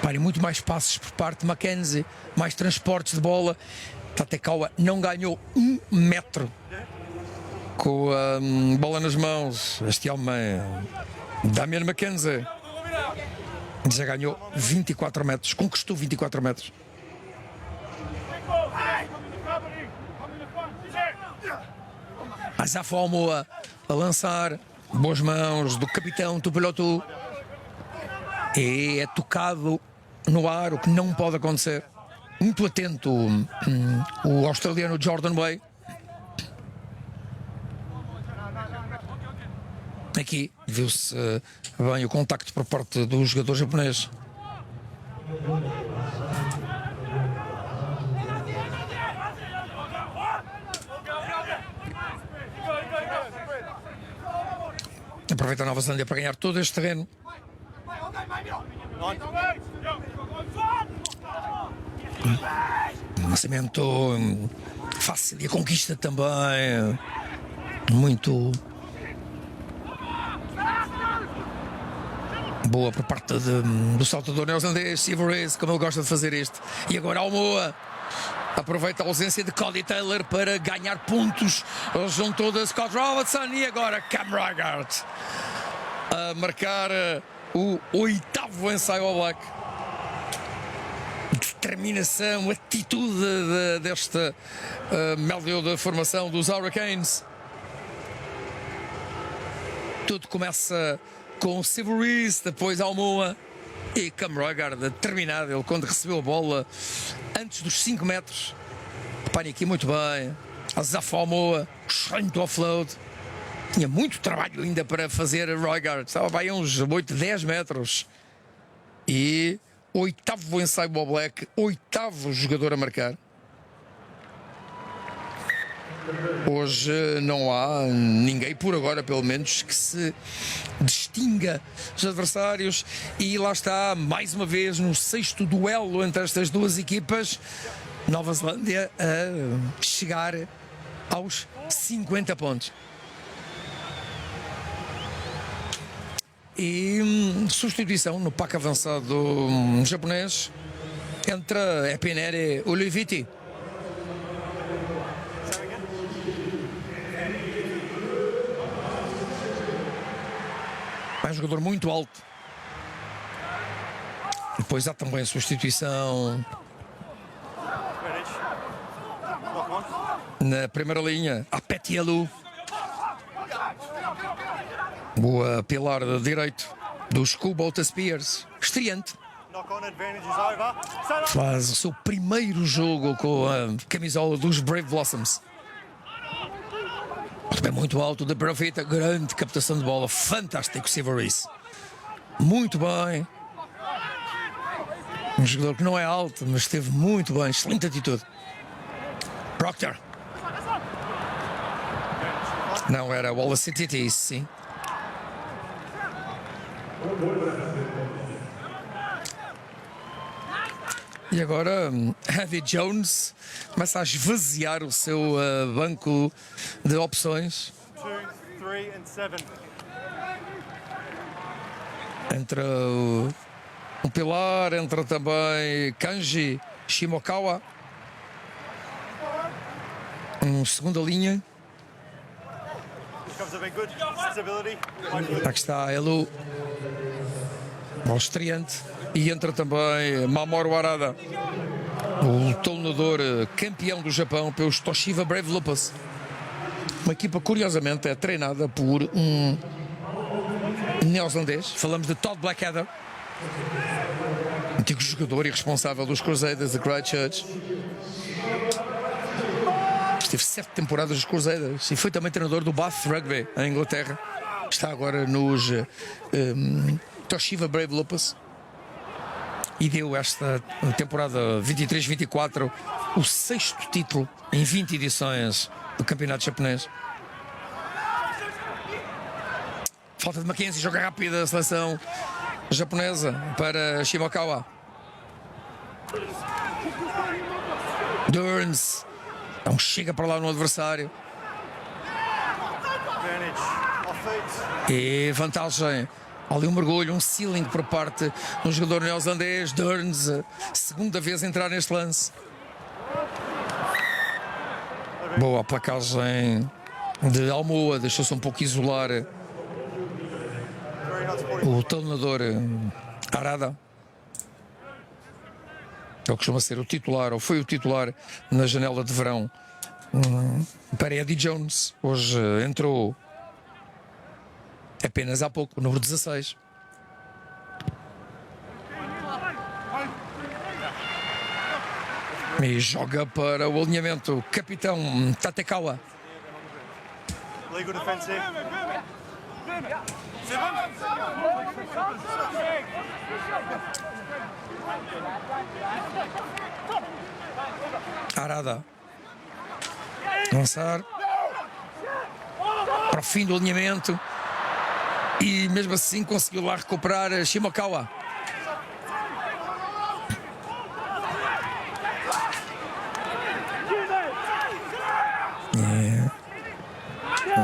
Speaker 1: Parem muito mais passos por parte de Mackenzie, mais transportes de bola. Tatekawa não ganhou 1 metro com a bola nas mãos. Este homem, Damian Mackenzie, já ganhou 24 metros, conquistou 24 metros. Asaf Almoa a lançar, boas mãos do capitão Tupilotu, e é tocado no ar, o que não pode acontecer. Muito atento o australiano Jordan Way. Aqui viu-se bem o contacto por parte do jogador japonês. Aproveita a Nova Zelândia para ganhar todo este terreno. Um lançamento fácil e a conquista também muito boa por parte do saltador neozelandês Severis, como ele gosta de fazer isto. E agora Almoa aproveita a ausência de Cody Taylor para ganhar pontos junto de Scott Robertson. E agora Cam Rygaard a marcar o 8º ensaio ao Black. Determinação, atitude desta médio da formação dos Hurricanes. Tudo começa com Severis, depois Almoa e Cam Rygaard determinado. Ele, quando recebeu a bola antes dos 5 metros, reparem aqui muito bem, Asaf Almoa, excelente offload. Tinha muito trabalho ainda para fazer Rygaard, estava bem a uns 8, 10 metros. E 8º ensaio ao Black, 8º jogador a marcar. Hoje não há ninguém, por agora pelo menos, que se distinga dos adversários. E lá está, mais uma vez, no 6º duelo entre estas duas equipas, Nova Zelândia a chegar aos 50 pontos. E substituição no pack avançado japonês, entra Epinere Oliviti. É um jogador muito alto. Depois há também a substituição na primeira linha, a Petialu. Boa pilar de direito dos Kubota Spears, estreante. Faz o seu primeiro jogo com a camisola dos Brave Blossoms. É muito alto, de Bravita, grande captação de bola, fantástico Severis. Muito bem. Um jogador que não é alto, mas esteve muito bem, excelente atitude. Proctor. Não, era Wallace Titi, sim. E agora Heavy Jones começa a esvaziar o seu banco de opções.
Speaker 2: 2, 3 and 7.
Speaker 1: Entra um pilar, entra também Kanji Shimokawa. Segunda linha.
Speaker 2: Becomes a big good stability.
Speaker 1: Aqui está Elu, o estreante. E entra também Mamoru Arada, o tonador campeão do Japão pelos Toshiba Brave Lupus. Uma equipa, curiosamente, é treinada por um neozelandês. Falamos de Todd Blackadder, antigo jogador e responsável dos Crusaders de Christchurch. Esteve 7 temporadas nos Crusaders e foi também treinador do Bath Rugby, em Inglaterra. Está agora nos Toshiba Brave Lupus e deu esta temporada 23-24 o 6º título em 20 edições do campeonato japonês. Falta de Mackenzie, joga rápida a seleção japonesa para Shimokawa. Durns não chega para lá no adversário.
Speaker 2: Advantage. Off feet.
Speaker 1: E vantagem. Ali um mergulho, um ceiling por parte do jogador neozelandês. Durns, segunda vez a entrar neste lance. Boa placagem de Almoa, deixou-se um pouco isolar
Speaker 2: Very not supporting.
Speaker 1: o talonador Arada. Ele costuma ser o titular, ou foi o titular na janela de verão para Eddie Jones. Hoje entrou apenas há pouco, o número 16. E joga para o alinhamento. Capitão Tatekawa.
Speaker 2: Legal defensive.
Speaker 1: Arada. Lançar para o fim do alinhamento. E mesmo assim conseguiu lá recuperar Shimokawa.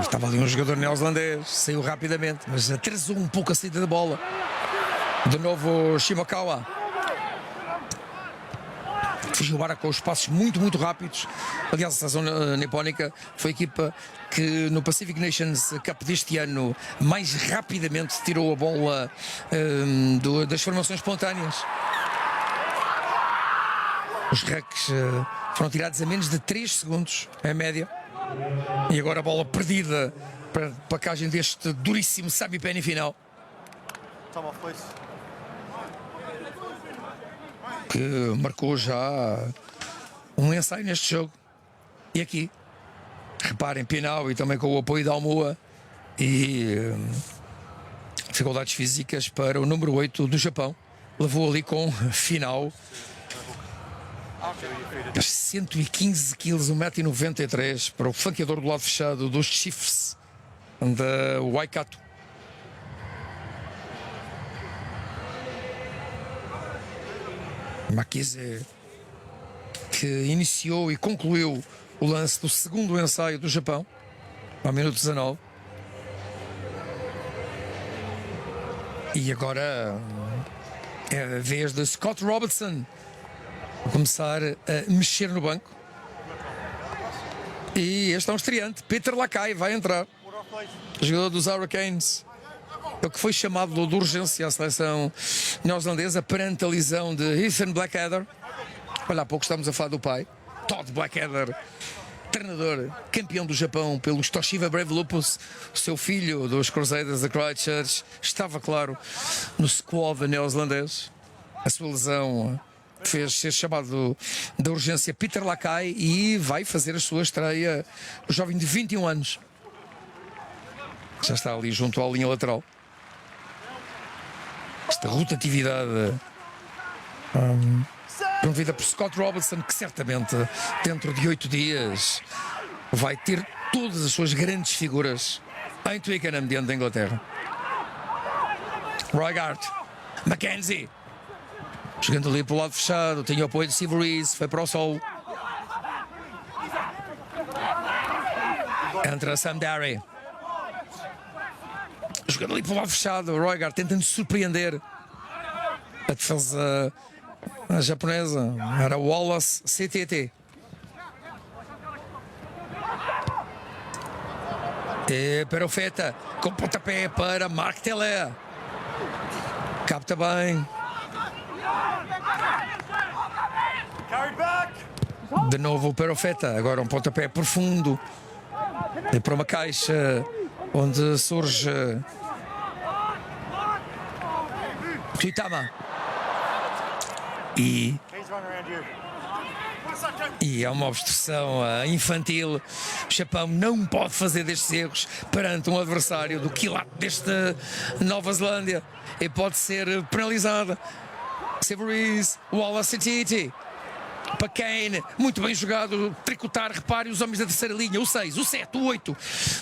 Speaker 1: Estava ali um jogador neozelandês, saiu rapidamente, mas atrasou um pouco a saída da bola. De novo Shimokawa. Fugiu para com os passos muito rápidos. Aliás, a seleção nipónica foi a equipa que no Pacific Nations Cup deste ano mais rapidamente tirou a bola das formações espontâneas. Os rucks foram tirados a menos de 3 segundos, em média. E agora a bola perdida para a placagem deste duríssimo semi-penny final.
Speaker 2: Time off, please.
Speaker 1: Que marcou já um ensaio neste jogo. E aqui, reparem, Pinau e também com o apoio da Almoa e dificuldades físicas para o número 8 do Japão. Levou ali com final 115 kg, 1,93 m para o flanqueador do lado fechado dos Chiefs da Waikato. Makise, que iniciou e concluiu o lance do segundo ensaio do Japão ao minuto 19. E agora é a vez de Scott Robertson começar a mexer no banco. E este é um estreante, Peter Lakai vai entrar,
Speaker 2: Water off, please.
Speaker 1: jogador dos Hurricanes. Ele que foi chamado de urgência à seleção neozelandesa perante a lesão de Ethan Blackadder. Olha, há pouco estamos a falar do pai, Todd Blackadder, treinador, campeão do Japão pelos Toshiba Brave Lupus. O seu filho dos Crusaders da Christchurch estava, claro, no squad neozelandês. A sua lesão fez ser chamado da urgência Peter Lakai e vai fazer a sua estreia, o jovem de 21 anos. Já está ali junto à linha lateral. Esta rotatividade promovida por Scott Robertson, que certamente dentro de 8 dias vai ter todas as suas grandes figuras em Twickenham, diante da Inglaterra. Roigard, Mackenzie, chegando ali para o lado fechado, tem o apoio de Steve Reese, foi para o sol. Entra Sam Darry. Jogando ali para o lado fechado, Roigard tentando surpreender a defesa japonesa. Era Wallace CTT. E Perofeta com pontapé para Mark Teller. Capta bem.
Speaker 2: Carried back.
Speaker 1: De novo o Perofeta. Agora um pontapé profundo. E para uma caixa onde surge Tuitama. E
Speaker 2: He's running around you.
Speaker 1: E é uma obstrução infantil. O Japão não pode fazer destes erros perante um adversário do quilate desta Nova Zelândia e pode ser penalizada. Severis, Wallace Titi. Para Kane, muito bem jogado, tricotar, repare os homens da terceira linha, o 6, o 7, o 8,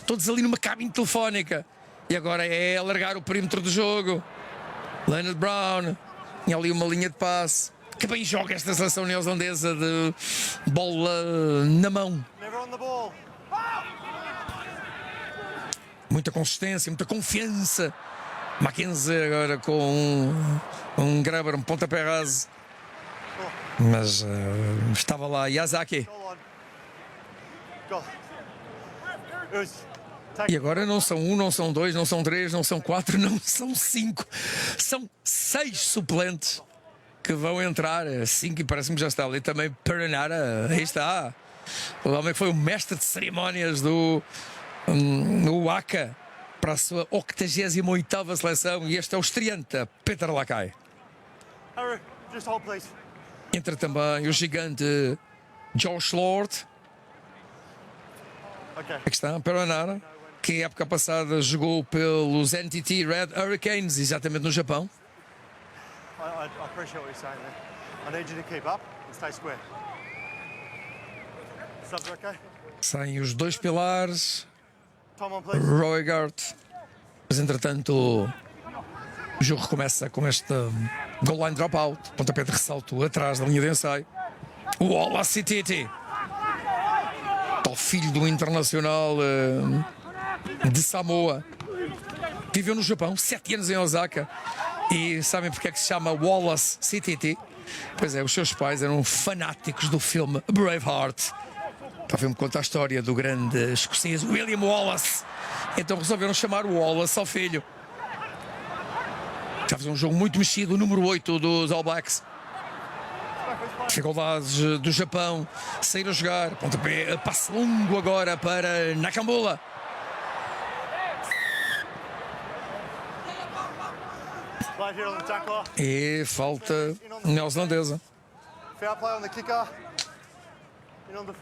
Speaker 1: todos ali numa cabine telefónica. E agora é alargar o perímetro do jogo. Leonard Brown, tinha ali uma linha de passe. Que bem joga esta seleção neozelandesa de bola na mão.
Speaker 2: Never on the ball.
Speaker 1: Muita consistência, muita confiança. Mackenzie agora com um grabber, um pontapé raso. Mas estava lá Yazaki.
Speaker 2: Go on. Go. Uz.
Speaker 1: E agora não são um, não são dois, não são três, não são quatro, não são cinco. São 6 suplentes que vão entrar. 5 e parece-me já está ali também Perenara. Aí está. O homem que foi o mestre de cerimónias do Waka para a sua 88ª seleção. E este é o estreante, Peter Lakai.
Speaker 2: Harry, just hold, please.
Speaker 1: Entra também o gigante Josh Lord.
Speaker 2: Okay.
Speaker 1: Aqui está, Perenara, que época passada jogou pelos NTT Red Hurricanes, exatamente no Japão.
Speaker 2: I appreciate what you're saying there. I need you to keep up and stay square. Subs are okay?
Speaker 1: Saem os 2 pilares,
Speaker 2: Tom on, please.
Speaker 1: Roygart. Mas entretanto o jogo recomeça com este goal line dropout, pontapé de ressalto atrás da linha de ensaio. O Wallace Titi, tal filho do internacional de Samoa, viveu no Japão 7 anos em Osaka. E sabem porque é que se chama Wallace CTT? Pois é, os seus pais eram fanáticos do filme Braveheart. O filme conta a história do grande escocês William Wallace. Então resolveram chamar Wallace ao filho. Já fez um jogo muito mexido, o número 8 dos All Blacks. Dificuldades do Japão, sair a jogar. Pontapé, passe longo agora para Nakambula.
Speaker 2: Right here on the tackler.
Speaker 1: E falta neozelandesa.
Speaker 2: Fair play on the kicker. In on the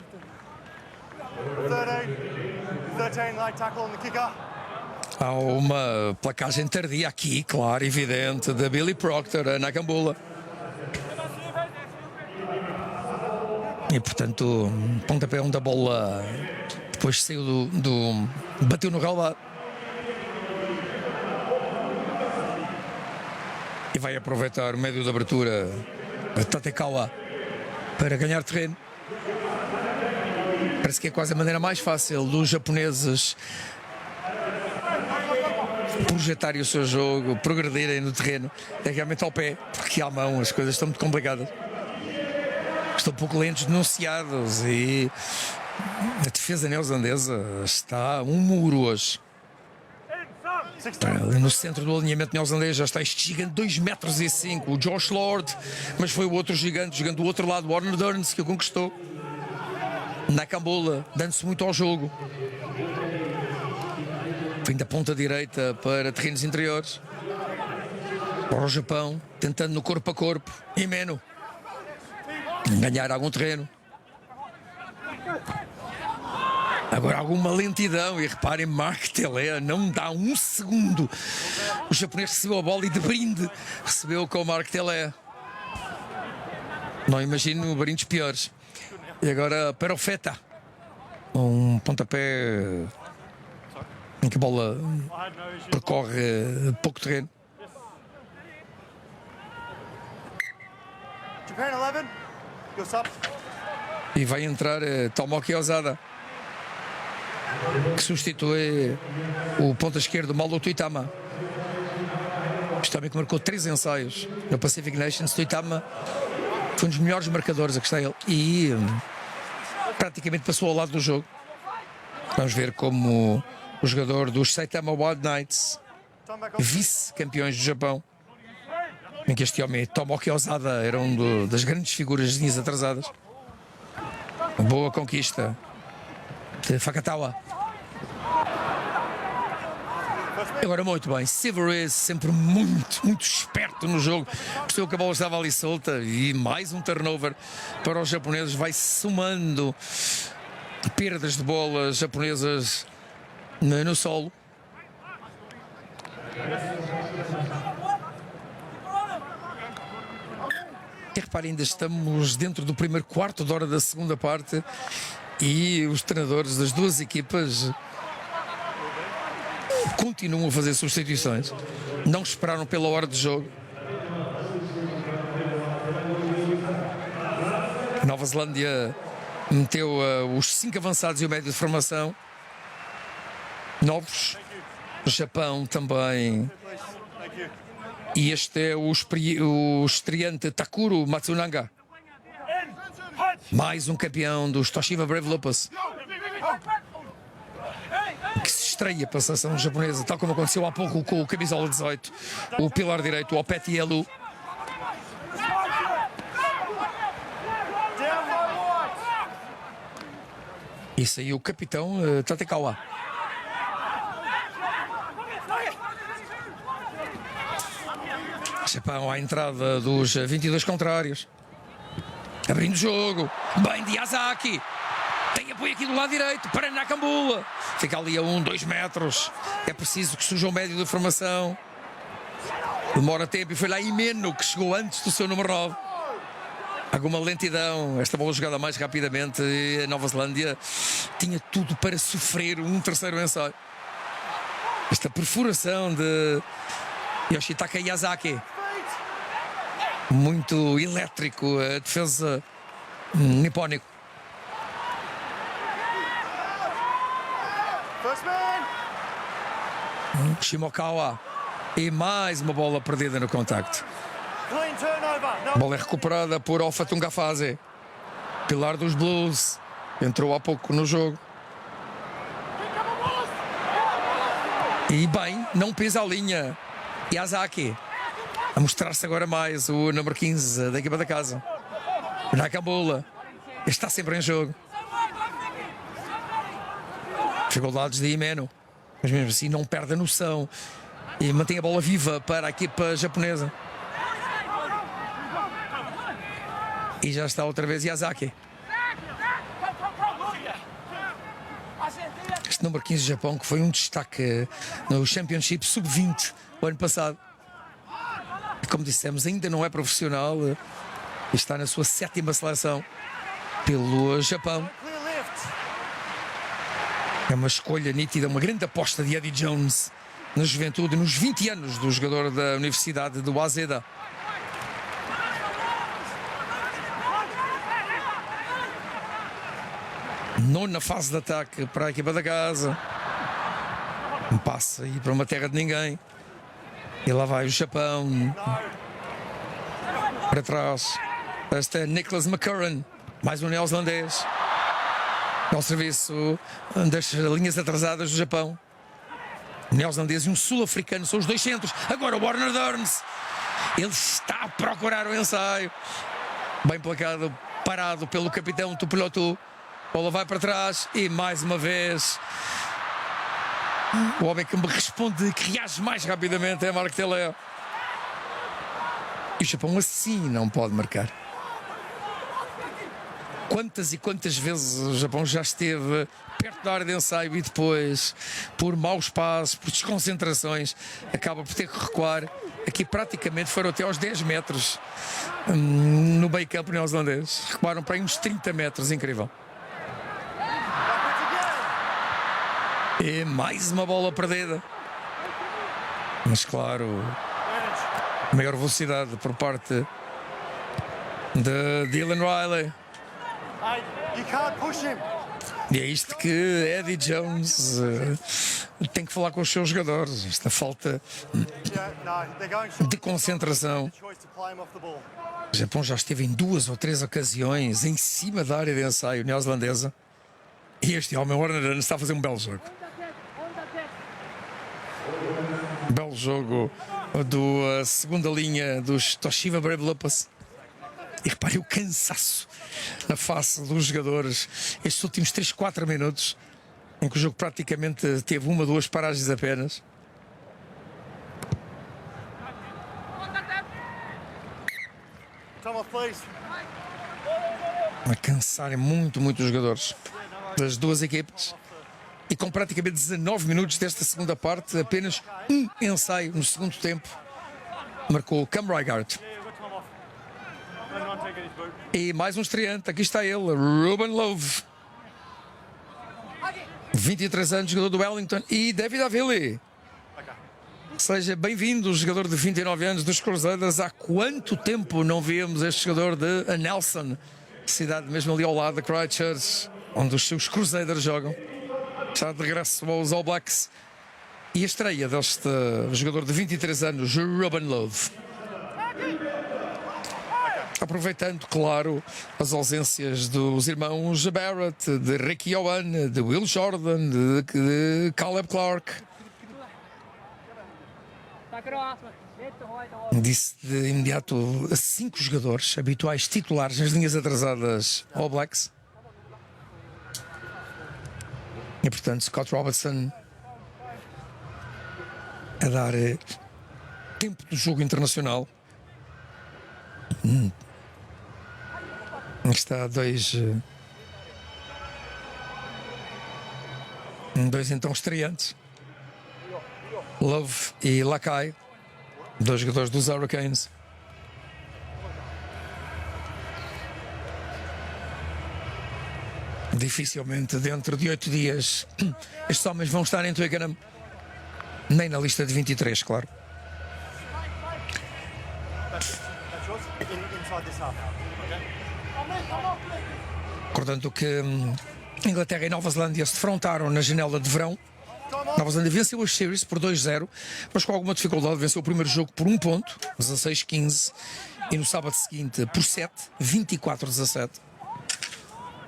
Speaker 2: 13 light tackle on the kicker.
Speaker 1: Há uma placagem tardia aqui, claro, evidente, da Billy Proctor, a Nakambula. E portanto, pontapé onde a bola depois saiu bateu no relvado. E vai aproveitar o médio de abertura a Tatekawa para ganhar terreno. Parece que é quase a maneira mais fácil dos japoneses projetarem o seu jogo, progredirem no terreno, é realmente ao pé, porque à mão as coisas estão muito complicadas. Estão um pouco lentos, denunciados, e a defesa neozelandesa está um muro hoje. Ali no centro do alinhamento neozelandês já está este gigante 2,5 metros, o Josh Lord, mas foi o outro gigante, jogando do outro lado, o Warner Durns, que o conquistou. Nakambula, dando-se muito ao jogo. Vem da ponta direita para terrenos interiores. Para o Japão, tentando no corpo a corpo. E Meno ganhar algum terreno. Agora alguma lentidão. E reparem, Mark Telea não dá um segundo. O japonês recebeu a bola e de brinde recebeu com o Mark Telea. Não imagino brindes piores. E agora para o Feta. Um pontapé em que a bola percorre pouco terreno.
Speaker 2: Japan 11. Your sub.
Speaker 1: E vai entrar Tomoki Ozada, que substitui o ponta esquerdo Mauro Tuitama. Este homem que marcou 3 ensaios no Pacific Nations. Tuitama foi um dos melhores marcadores, aqui está ele, e praticamente passou ao lado do jogo. Vamos ver como o jogador dos Saitama Wild Knights,
Speaker 2: Turn back on.
Speaker 1: vice-campeões do Japão, em que este homem, Tomoki Ozada, era das grandes figuras das linhas atrasadas. Boa conquista de Fakatawa. Agora muito bem, Severus sempre muito esperto no jogo, percebeu que a bola estava ali solta e mais um turnover para os japoneses, vai somando perdas de bola japonesas no solo. E reparem, ainda estamos dentro do primeiro quarto de hora da segunda parte e os treinadores das duas equipas continuam a fazer substituições, não esperaram pela hora de jogo. Nova Zelândia meteu os 5 avançados e o médio de formação novos. O Japão também. E este é o estreante Takuro Matsunaga, mais um campeão dos Toshiba Brave Lopez, que se estreia para a seleção japonesa, tal como aconteceu há pouco com o camisola 18, o pilar direito, o Opeti Elu. Isso aí, o capitão Tatekawa. Japão à entrada dos 22 contrários. Abrindo o jogo. Bem de Yazaki. Tem apoio aqui do lado direito para Nakamura. Fica ali a 2 metros. É preciso que surja um médio de formação. Demora tempo e foi lá Imeno que chegou antes do seu número 9. Alguma lentidão. Esta bola jogada mais rapidamente. E a Nova Zelândia tinha tudo para sofrer um terceiro ensaio. Esta perfuração de Yoshitaka Yazaki. Muito elétrico a defesa nipónico. Shimokawa. E mais uma bola perdida no contacto. A bola é recuperada por Alfa Tungafase, pilar dos Blues. Entrou há pouco no jogo. E bem, não pisa a linha. Yazaki. A mostrar-se agora mais o número 15 da equipa da casa. Nakamura está sempre em jogo. Dificuldades de Imeno, mas mesmo assim não perde a noção e mantém a bola viva para a equipa japonesa. E já está outra vez Yazaki. Este número 15 do Japão, que foi um destaque no Championship Sub-20 o ano passado. Como dissemos, ainda não é profissional, está na sua 7ª seleção pelo Japão. É uma escolha nítida, uma grande aposta de Eddie Jones na juventude, nos 20 anos do jogador da Universidade do Waseda. Nona fase de ataque para a equipa da casa. Um passe aí para uma terra de ninguém. E lá vai o Japão. Para trás. Este é Nicholas McCurran, mais um neozelandês. Ao serviço das linhas atrasadas do Japão. Um neozelandês e um sul-africano são os dois centros. Agora o Warner Durns. Ele está a procurar o ensaio. Bem placado, parado pelo capitão Tupilotu. A bola vai para trás e mais uma vez o homem que me responde, que reage mais rapidamente, é Mark Telea. E o Japão assim não pode marcar. Quantas e quantas vezes o Japão já esteve perto da área de ensaio e depois, por maus passos, por desconcentrações, acaba por ter que recuar. Aqui praticamente foram até aos 10 metros no meio campo neozelandês. Recuaram para aí uns 30 metros, incrível. E mais uma bola perdida. Mas claro, maior velocidade por parte de Dylan Riley. E é isto que Eddie Jones tem que falar com os seus jogadores. Esta falta de concentração. O Japão já esteve em 2 ou 3 ocasiões em cima da área de ensaio neozelandesa. E este homem, o Warner, está a fazer um belo jogo. Belo jogo do segunda linha dos Toshiba Brave Lopez. E reparem o cansaço na face dos jogadores estes últimos 3-4 minutos, em que o jogo praticamente teve 1 ou 2 paragens apenas.
Speaker 2: please.
Speaker 1: A cansarem muito os jogadores das duas equipes. E com praticamente 19 minutos desta segunda parte, apenas um ensaio no segundo tempo marcou Cam Rijkaard.
Speaker 2: Yeah, we've got time off. Let him take his boot.
Speaker 1: E mais um estreante, aqui está ele, Ruben Love. 23 anos, jogador do Wellington. E David Avili. Seja bem-vindo, jogador de 29 anos dos Crusaders. Há quanto tempo não víamos este jogador de Nelson, cidade mesmo ali ao lado de Christchurch, onde os seus Crusaders jogam. Está de regresso aos All Blacks. E a estreia deste jogador de 23 anos, Ruben Love. Aproveitando, claro, as ausências dos irmãos Barrett, de Ricky Owen, de Will Jordan, de Caleb Clark. Disse de imediato a 5 jogadores habituais titulares nas linhas atrasadas All Blacks. E portanto, Scott Robertson a dar tempo do jogo internacional. Está dois então estreantes, Love e Lakai, dois jogadores dos Hurricanes. Dificilmente dentro de 8 dias estes homens vão estar em Twickenham, nem na lista de 23, claro.
Speaker 2: That's yours. Inside this half. Okay.
Speaker 1: Portanto que Inglaterra e Nova Zelândia se defrontaram na janela de verão. Nova Zelândia venceu as series por 2-0, mas com alguma dificuldade venceu o primeiro jogo por 1 ponto, 16-15, e no sábado seguinte por 7, 24-17.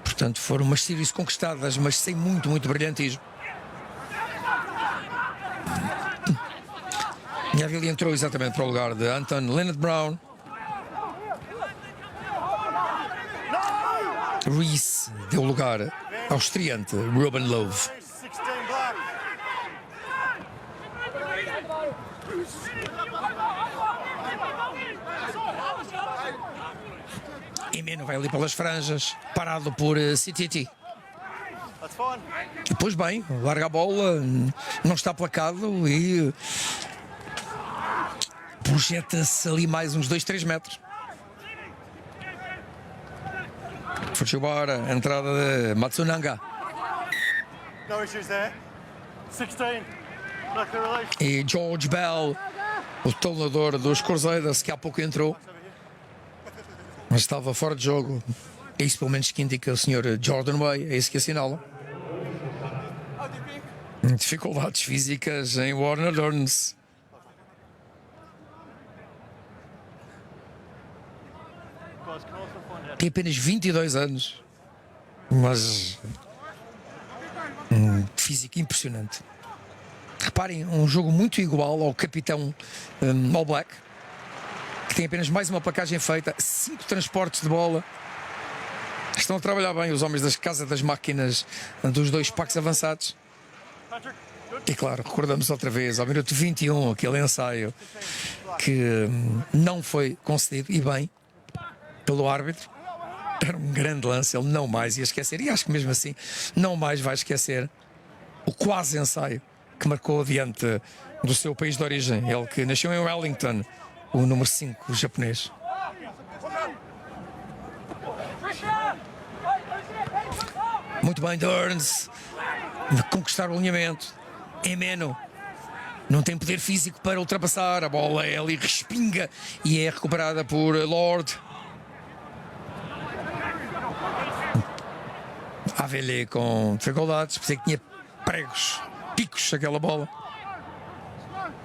Speaker 1: Portanto, foram umas series conquistadas, mas sem muito brilhantismo. E a Avili entrou exatamente para o lugar de Anton Leonard-Brown. Reese deu lugar ao estreante Ruben Love.
Speaker 2: 16 black.
Speaker 1: E Meno vai ali pelas franjas, parado por CTT.
Speaker 2: That's fine.
Speaker 1: E depois bem, larga a bola, não está placado e projeta-se ali mais uns 2-3 metros. Fujiwara, entrada de Matsunanga.
Speaker 2: No issues there. 16. Black release.
Speaker 1: E George Bell, o tonador dos Crusaders, que há pouco entrou, mas estava fora de jogo. É isso pelo menos que indica o Sr. Jordan Way, é isso que assinala. Dificuldades físicas em Warner Burns.
Speaker 2: Guys, can also find out.
Speaker 1: Tem apenas 22 anos, mas físico impressionante. Reparem, um jogo muito igual ao capitão All Black, que tem apenas mais uma placagem feita, 5 transportes de bola. Estão a trabalhar bem os homens das casas das máquinas dos 2 packs avançados.
Speaker 2: Patrick, good.
Speaker 1: E claro, recordamos outra vez ao minuto 21 aquele ensaio que não foi concedido, e bem, pelo árbitro. Era um grande lance, ele não mais ia esquecer, e acho que mesmo assim não mais vai esquecer o quase ensaio que marcou diante do seu país de origem, ele que nasceu em Wellington, o número 5 japonês. Muito bem, Durns, de conquistar o alinhamento. Emeno não tem poder físico para ultrapassar, a bola é ali, respinga e é recuperada por Lord. Avili com dificuldades, pensei que tinha pregos, picos aquela bola,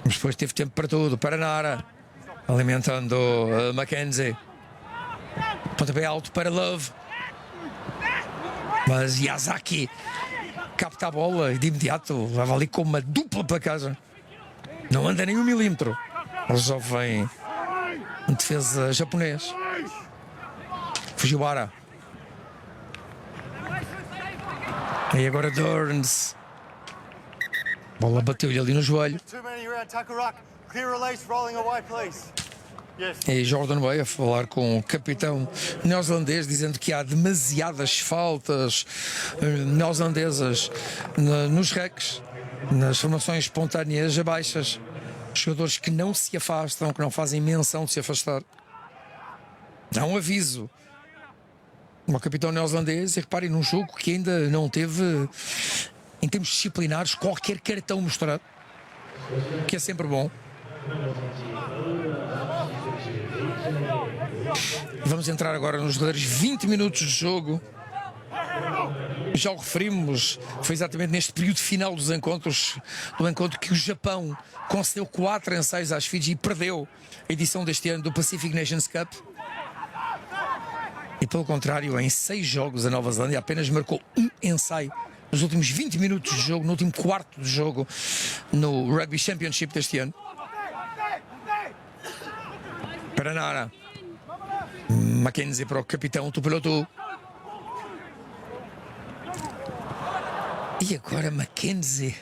Speaker 1: mas depois teve tempo para tudo, para Nara, alimentando Mackenzie. Pontapé alto para Love, mas Yazaki capta a bola e de imediato leva ali com uma dupla placagem, não anda nem 1 milímetro. O jovem defesa japonês Fujiwara. E agora Durns. Bola bateu-lhe ali no joelho.
Speaker 2: Too many around Takaruk. Clear release, rolling away, please.
Speaker 1: E Jordan Way a falar com o capitão neozelandês, dizendo que há demasiadas faltas neozelandesas nos recs, nas formações espontâneas abaixas. Jogadores que não se afastam, que não fazem menção de se afastar. Há um aviso ao capitão neozelandês, e reparem, num jogo que ainda não teve, em termos disciplinares, qualquer cartão mostrado, que é sempre bom. Vamos entrar agora nos verdadeiros 20 minutos de jogo. Já o referimos, foi exatamente neste período final dos encontros, do encontro que o Japão concedeu 4 ensaios às Fiji e perdeu a edição deste ano do Pacific Nations Cup. E pelo contrário, em 6 jogos a Nova Zelândia apenas marcou um ensaio nos últimos 20 minutos de jogo, no último quarto de jogo no Rugby Championship deste ano. Para Nara, Mackenzie para o capitão Tupelotu. E agora Mackenzie.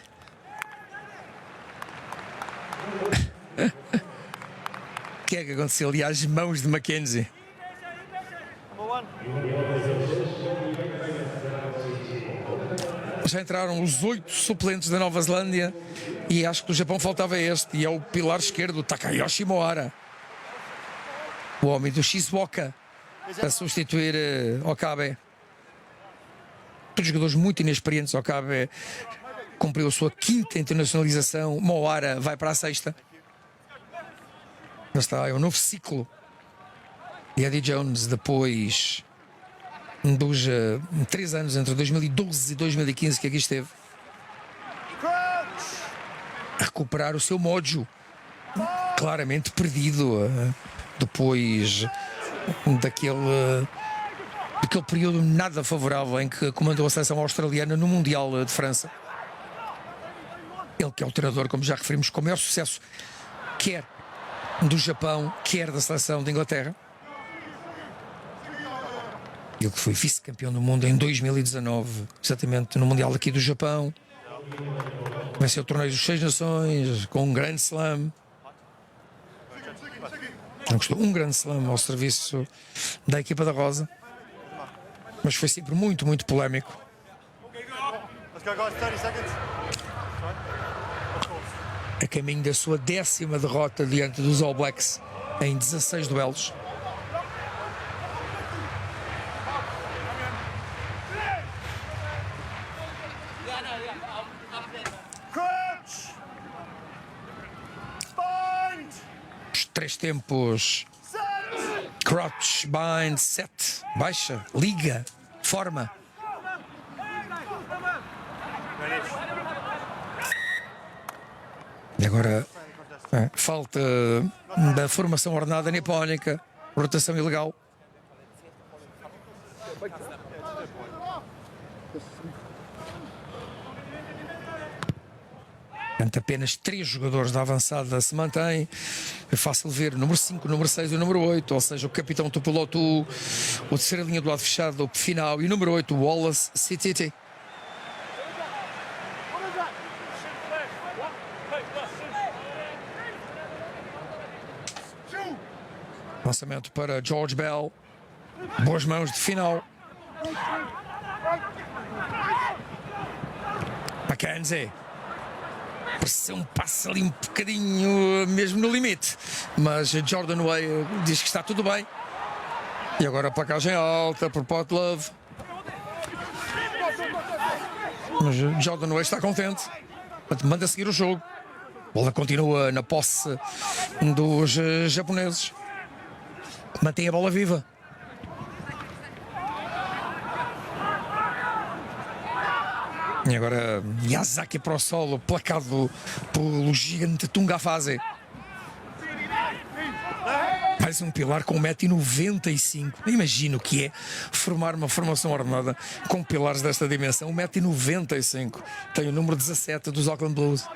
Speaker 1: O que é que aconteceu ali às mãos de Mackenzie? Já entraram os 8 suplentes da Nova Zelândia e acho que do Japão faltava este, e é o pilar esquerdo, Takayoshi Moara, o homem do Shizuoka, a substituir Okabe. Todos jogadores muito inexperientes. Okabe cumpriu a sua 5ª internacionalização, Moara vai para a 6ª. Está, é um novo ciclo. E Eddie Jones, depois dos 3 anos entre 2012 e 2015 que aqui esteve, a recuperar o seu mojo, claramente perdido depois daquele período nada favorável em que comandou a seleção australiana no Mundial de França. Ele que é o treinador, como já referimos, com o maior sucesso, quer do Japão, quer da seleção de Inglaterra. Ele que foi vice-campeão do mundo em 2019, exatamente no Mundial aqui do Japão. Venceu o torneio dos 6 Nações com um grande slam. Conquistou um grande slam ao serviço da equipa da Rosa. Mas foi sempre muito, muito polémico.
Speaker 2: Let's go, guys. 30 seconds.
Speaker 1: A caminho da sua 10ª derrota diante dos All Blacks em 16 duelos.
Speaker 2: Crunch! Bind!
Speaker 1: Os 3 tempos: crouch, bind, set, baixa, liga, forma. E agora falta da formação ordenada nipónica, rotação ilegal. Portanto, apenas 3 jogadores da avançada se mantêm. É fácil ver o número 5, o número 6 e o número 8, ou seja, o capitão Tupelotu, o terceira linha do lado fechado, o final, e o número 8, Wallace Sititi. Lançamento para George Bell. Boas mãos de final. Mackenzie. Pressão passa ali um bocadinho mesmo no limite. Mas Jordan Way diz que está tudo bem. E agora a placagem alta por Potlove. Mas Jordan Way está contente. Manda seguir o jogo. A bola continua na posse dos japoneses. Mantém a bola viva. E agora Yazaki para o solo, placado pelo gigante Tungafase. Mais um pilar com 1,95 m. Imagino o que é formar uma formação ordenada com pilares desta dimensão. 1,95 m. Tem o número 17 dos Auckland Blues.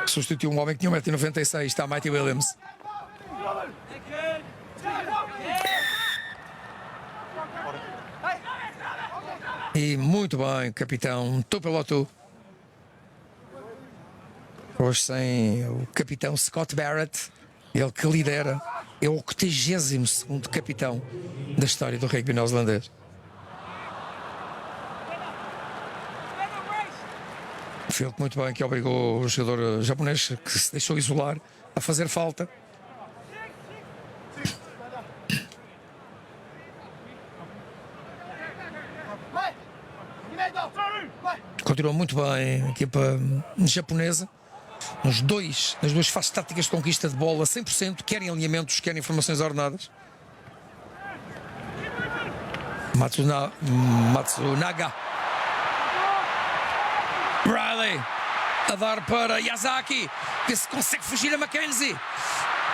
Speaker 1: Substituiu um homem que tinha 1,96 m. Está Mighty Williams. E muito bem, capitão Tupelotu. Hoje sem o capitão Scott Barrett. Ele que lidera, é o 82º capitão da história do rugby neozelandês. Foi ele que muito bem que obrigou o jogador japonês que se deixou isolar a fazer falta. Continua muito bem a equipa japonesa. Nas duas fases táticas de conquista de bola 100%, querem alinhamentos, querem informações ordenadas. Matsunaga. Riley a dar para Yazaki, que se consegue fugir a Mackenzie.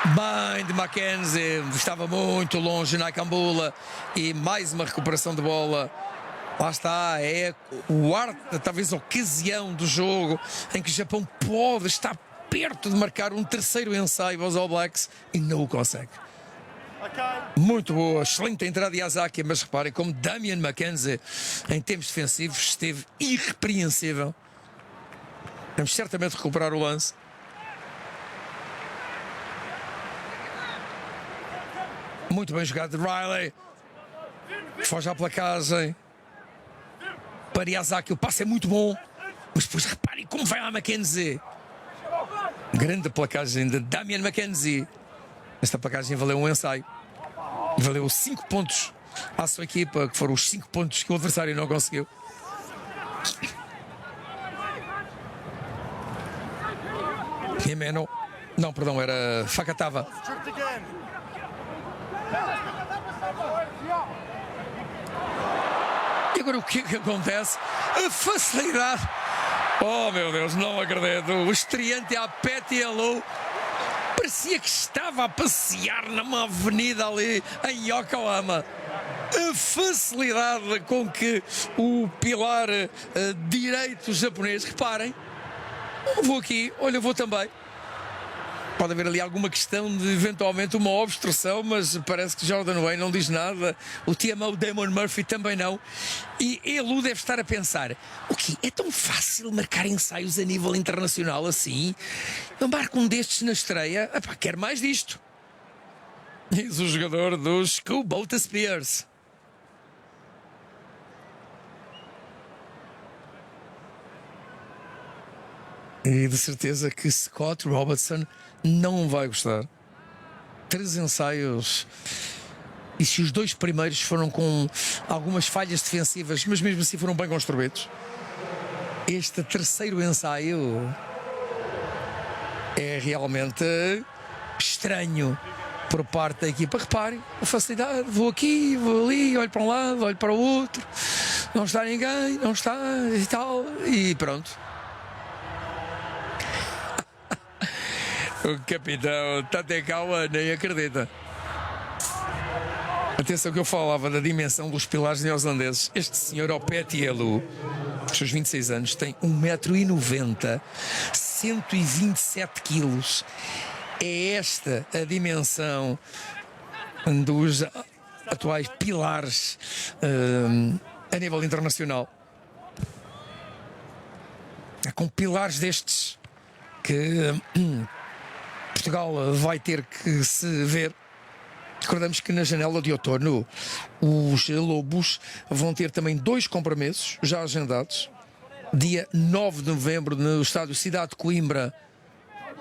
Speaker 1: Bem de Mackenzie, estava muito longe na Cambula e mais uma recuperação de bola. Lá está, é o quarta, talvez a ocasião do jogo em que o Japão pode estar perto de marcar um terceiro ensaio aos All Blacks e não o consegue. Muito boa, excelente a entrada de Yazaki, mas reparem como Damian Mackenzie em tempos defensivos esteve irrepreensível. Vamos certamente recuperar o lance. Muito bem jogado de Riley. Foge à placagem. Para Yazaki, o passe é muito bom. Mas depois reparem como vai lá Mackenzie. Grande placagem de Damian Mackenzie. Esta placagem valeu um ensaio. Valeu 5 pontos à sua equipa, que foram os 5 pontos que o adversário não conseguiu. Himeno. Não, perdão, era Fakatava. E agora o que é que acontece? A facilidade. Oh meu Deus, não acredito. O estreante à Petty Alou parecia que estava a passear numa avenida ali em Yokohama. A facilidade com que o pilar direito japonês, reparem, eu vou aqui, olha, eu vou também. Pode haver ali alguma questão de eventualmente uma obstrução, mas parece que Jordan Wayne não diz nada. O TMO Damon Murphy também não. E Elu deve estar a pensar: o quê? É tão fácil marcar ensaios a nível internacional assim? Eu marco um destes na estreia. Epá, quero mais disto. Diz o jogador dos Kubota Spears. E de certeza que Scott Robertson não vai gostar. 3 ensaios. E se os 2 primeiros foram com algumas falhas defensivas, mas mesmo assim foram bem construídos, este terceiro ensaio é realmente estranho por parte da equipa. Reparem, a facilidade. Vou aqui, vou ali, olho para um lado, olho para o outro. Não está ninguém, não está e tal. E pronto. O capitão Tatekawa nem acredita. Atenção que eu falava da dimensão dos pilares neozelandeses. Este senhor, o Petty Alou, os seus 26 anos, tem 1,90 m, 127 kg. É esta a dimensão dos atuais pilares a nível internacional. É com pilares destes que Portugal vai ter que se ver. Recordamos que na janela de outono os Lobos vão ter também 2 compromissos já agendados. Dia 9 de novembro no estádio Cidade de Coimbra,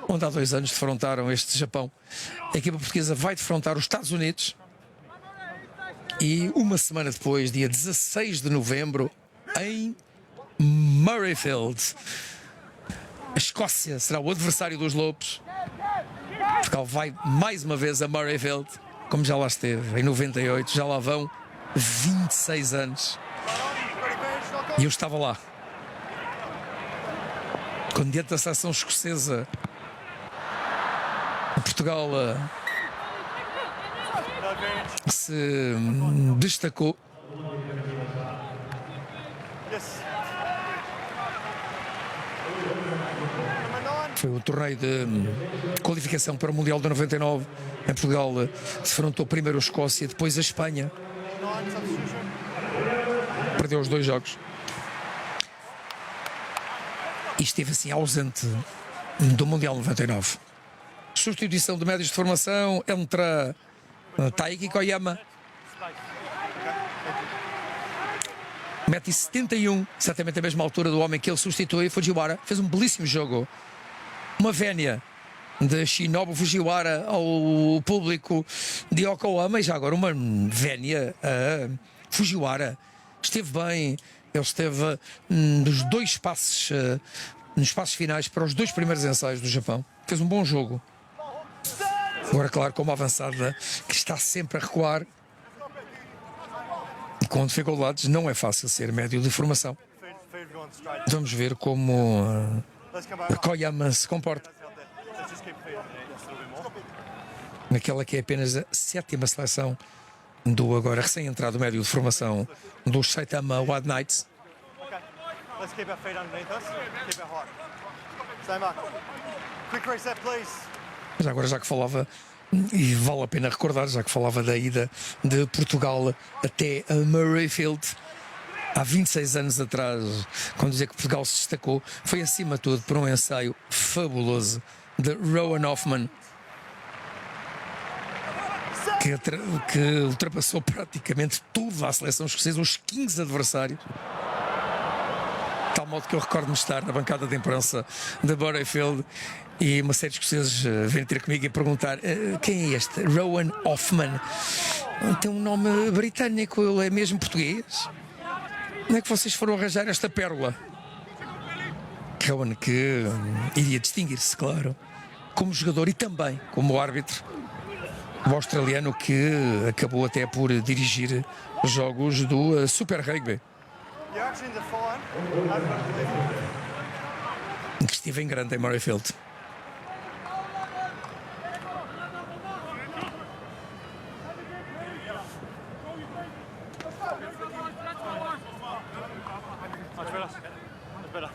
Speaker 1: onde há 2 anos defrontaram este Japão. A equipa portuguesa vai defrontar os Estados Unidos. E uma semana depois, dia 16 de novembro, em Murrayfield, a Escócia será o adversário dos Lobos. Portugal vai mais uma vez a Murrayfield, como já lá esteve em 98, já lá vão 26 anos. E eu estava lá, quando diante da seleção escocesa Portugal se destacou. Foi o torneio de qualificação para o Mundial de 99. Em Portugal defrontou primeiro a Escócia, depois a Espanha. Perdeu os 2 jogos. E esteve assim ausente do Mundial 99. substituição de médios de formação. Entra Taiki Koyama. 1,71m, exatamente a mesma altura do homem que ele substitui. Fujiwara fez um belíssimo jogo. Uma vénia de Shinobu Fujiwara ao público de Yokohama, e já agora uma vénia a Fujiwara. Esteve bem, ele esteve nos dois passes, nos passos finais para os dois primeiros ensaios do Japão. Fez um bom jogo. Agora, claro, como avançada que está sempre a recuar, com dificuldades, não é fácil ser médio de formação.
Speaker 2: Feed going straight.
Speaker 1: Vamos ver como
Speaker 2: Let's come back.
Speaker 1: Koyama se comporta
Speaker 2: Let's just keep feeding it just a little bit more.
Speaker 1: naquela que é apenas a 7ª seleção do agora recém-entrado médio de formação dos Saitama Wild Knights.
Speaker 2: Okay. Let's keep our feet underneath us. Keep our height. Stay mark. Quick reset, please.
Speaker 1: Mas agora, já que falava, e vale a pena recordar, já que falava da ida de Portugal até a Murrayfield há 26 anos atrás, quando dizer que Portugal se destacou, foi acima de tudo por um ensaio fabuloso de Rowan Hoffman, que ultrapassou praticamente toda a seleção escocesa, os 15 adversários. Tal modo que eu recordo-me estar na bancada de imprensa da Murrayfield e uma série de escoceses vêm ter comigo e perguntar quem é este? Rowan Hoffman. Tem um nome britânico, ele é mesmo português? Onde é que vocês foram arranjar esta pérola? Rowan, que iria distinguir-se, claro, como jogador e também como árbitro. O australiano que acabou até por dirigir os jogos do Super Rugby,
Speaker 2: Your actions are fine. I've got to believe you.
Speaker 1: que estive em grande em Murrayfield.
Speaker 2: Much better. Much better.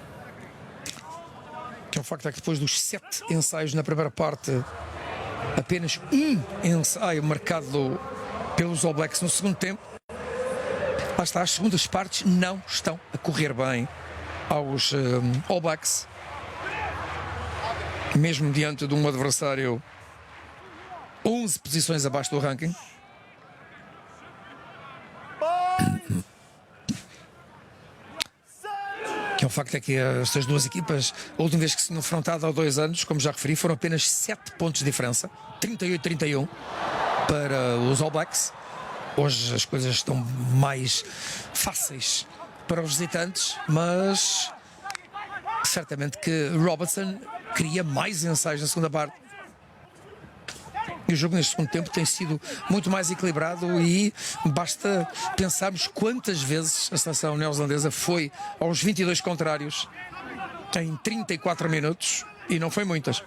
Speaker 1: Que é um facto é que depois dos 7 ensaios na primeira parte, apenas um ensaio marcado pelos All Blacks no segundo tempo. Lá está, as segundas partes não estão a correr bem aos All Blacks, mesmo diante de um adversário 11 posições abaixo do ranking. Que é um facto é que estas duas equipas, a última vez que se tinham enfrentado há 2 anos, como já referi, foram apenas 7 pontos de diferença, 38-31 para os All Blacks. Hoje as coisas estão mais fáceis para os visitantes, mas certamente que Robertson queria mais ensaios na segunda parte. E o jogo neste segundo tempo tem sido muito mais equilibrado e basta pensarmos quantas vezes a seleção neozelandesa foi aos 22 contrários em 34 minutos, e não foi muitas.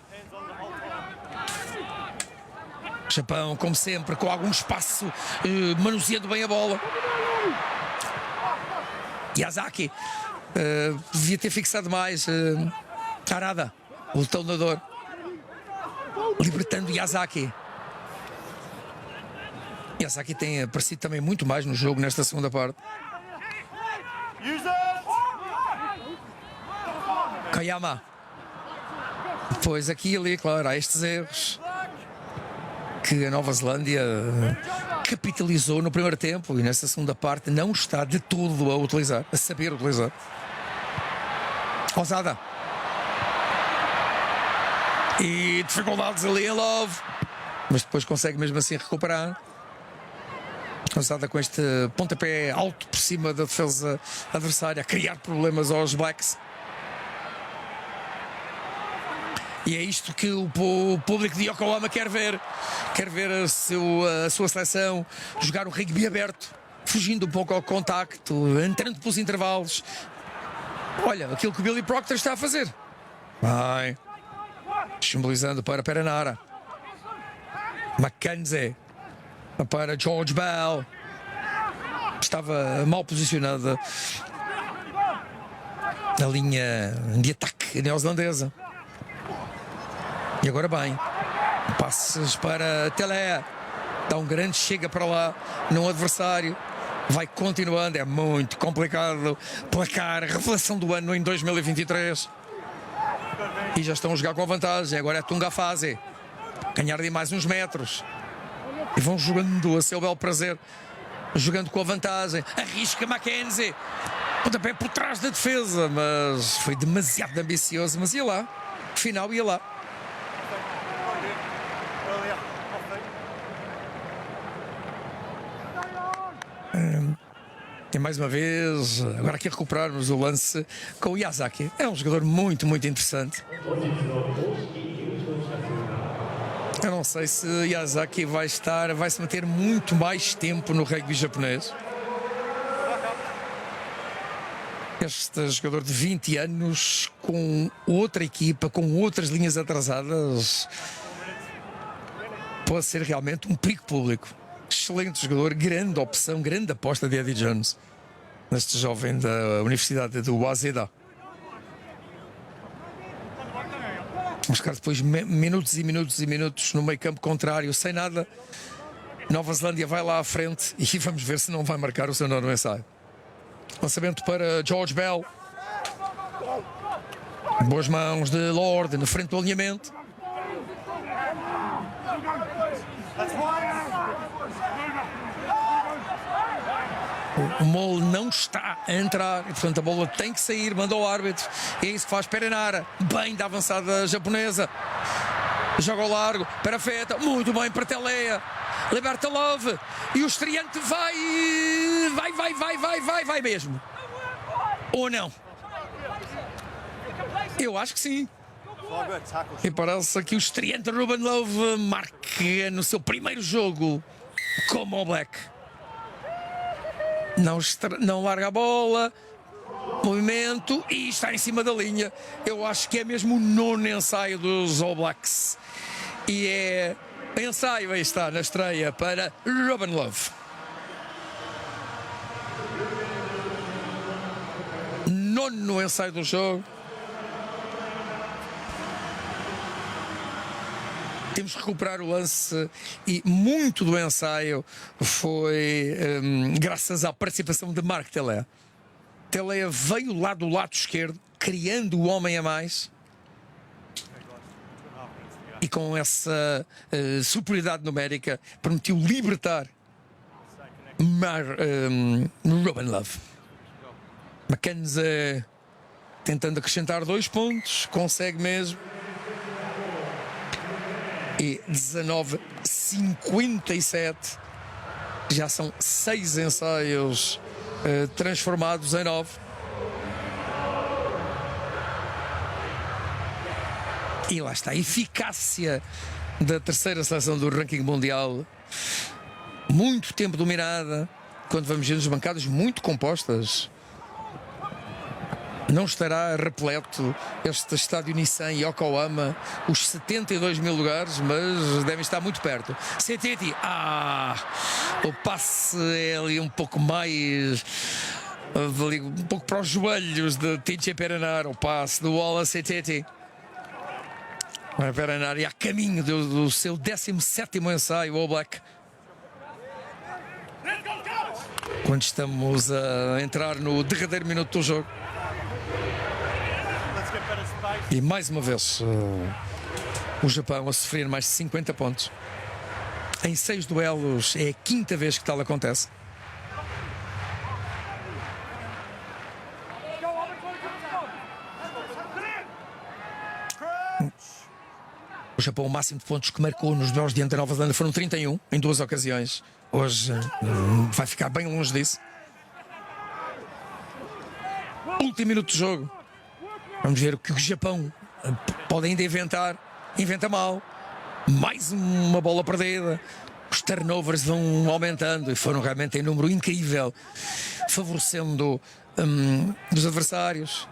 Speaker 1: Japão, como sempre, com algum espaço, manuseando bem a bola. Yazaki devia ter fixado mais. Harada, o lutão da dor, libertando Yazaki. Yazaki tem aparecido também muito mais no jogo nesta segunda parte.
Speaker 2: Use it!
Speaker 1: Koyama. Pois aqui e ali, claro, há estes erros que a Nova Zelândia capitalizou no primeiro tempo e nessa segunda parte não está de todo a utilizar, a saber utilizar. Ousada. E dificuldades ali em Love, mas depois consegue mesmo assim recuperar. Ousada com este pontapé alto por cima da defesa adversária, a criar problemas aos Blacks. E é isto que o público de Yokohama quer ver. Quer ver a sua seleção jogar o rugby aberto, fugindo um pouco ao contacto, entrando pelos intervalos. Olha, aquilo que o Billy Proctor está a fazer. Vai. Simbolizando para Perenara. Mackenzie. Para George Bell. Estava mal posicionada na linha de ataque neozelandesa. E agora bem, passes para Telé, dá um grande chega para lá num adversário, vai continuando, é muito complicado, placar, revelação do ano em 2023, e já estão a jogar com vantagem. Agora é Tunga Fase, ganhar ali mais uns metros. E vão jogando a seu belo prazer. Jogando com a vantagem. Arrisca Mackenzie. Pontapé por trás da defesa. Mas foi demasiado ambicioso. Mas ia lá. Final ia lá.
Speaker 2: Earlier. Off feet.
Speaker 1: E mais uma vez, agora aqui a recuperarmos o lance com o Yazaki. É um jogador muito, muito interessante. Eu não sei se Yazaki vai se manter muito mais tempo no rugby japonês. Este jogador de 20 anos com outra equipa, com outras linhas atrasadas, pode ser realmente um perigo público. Excelente jogador, grande opção, grande aposta de Eddie Jones neste jovem da Universidade do Waseda. Vamos ficar depois minutos e minutos e minutos no meio campo contrário, sem nada. Nova Zelândia vai lá à frente e vamos ver se não vai marcar o seu nono ensaio. Lançamento para George Bell. Boas mãos de Lord na frente do alinhamento. O Mole não está a entrar e, portanto, a bola tem que sair. Manda o árbitro. É isso que faz Perenara. Bem da avançada japonesa. Joga ao largo para Feta. Muito bem para Telea. Liberta Love. E o estreante vai mesmo. Ou não? Eu acho que sim. E parece que o estreante Ruben Love marca no seu primeiro jogo como All Black. Não larga a bola, movimento e está em cima da linha. Eu acho que é mesmo o nono ensaio dos All Blacks. E é ensaio, aí está, na estreia para Ruben Love. Nono ensaio do jogo. Temos que recuperar o lance e muito do ensaio foi graças à participação de Mark Telea. Telea veio lá do lado esquerdo, criando o homem a mais. E com essa superioridade numérica permitiu libertar Ruben Love. Mackenzie tentando acrescentar 2 pontos, consegue mesmo. E 19:57, já são 6 ensaios transformados em 9. E lá está a eficácia da terceira seleção do ranking mundial, muito tempo dominada, quando vamos ver as bancadas muito compostas. Não estará repleto este estádio Nissan Yokohama, os 72 mil lugares, mas devem estar muito perto. CTT, o passe é ali um pouco mais, ali, um pouco para os joelhos de TJ Perenara, o passe do Wallace CTT. Perenara e a caminho do seu 17º ensaio, All Black. Quando estamos a entrar no derradeiro minuto do jogo. E mais uma vez o Japão a sofrer mais de 50 pontos. Em 6 duelos é a 5ª vez que tal acontece. O Japão, o máximo de pontos que marcou nos duelos diante da Nova Zelândia foram 31 em 2 ocasiões. Hoje vai ficar bem longe disso. Último minuto de jogo. Vamos ver o que o Japão pode ainda inventar. Inventa mal. Mais uma bola perdida. Os turnovers vão aumentando e foram realmente em número incrível, favorecendo os adversários.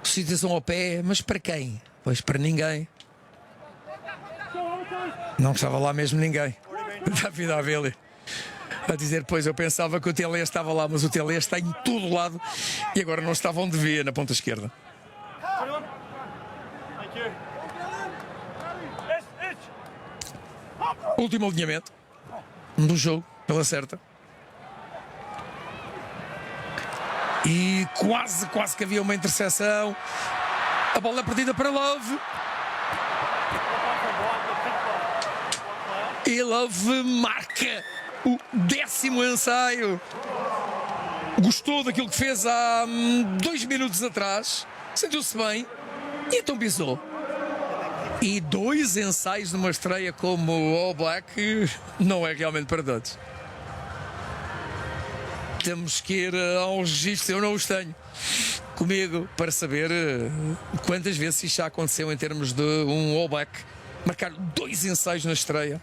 Speaker 1: Situação ao pé, mas para quem? Pois para ninguém. Não estava lá mesmo ninguém. David Aveli a dizer, pois eu pensava que o Telea estava lá, mas o Telea está em todo lado e agora não estava onde devia, na ponta esquerda. Último alinhamento do jogo, pela certa. E quase que havia uma interseção. A bola é perdida para Love. E Love marca o 10º ensaio. Gostou daquilo que fez há 2 minutos atrás. Sentiu-se bem e então pisou. E 2 ensaios numa estreia como o All Black não é realmente para todos. Temos que ir aos registros, eu não os tenho comigo para saber quantas vezes isso já aconteceu em termos de um All Black marcar 2 ensaios na estreia.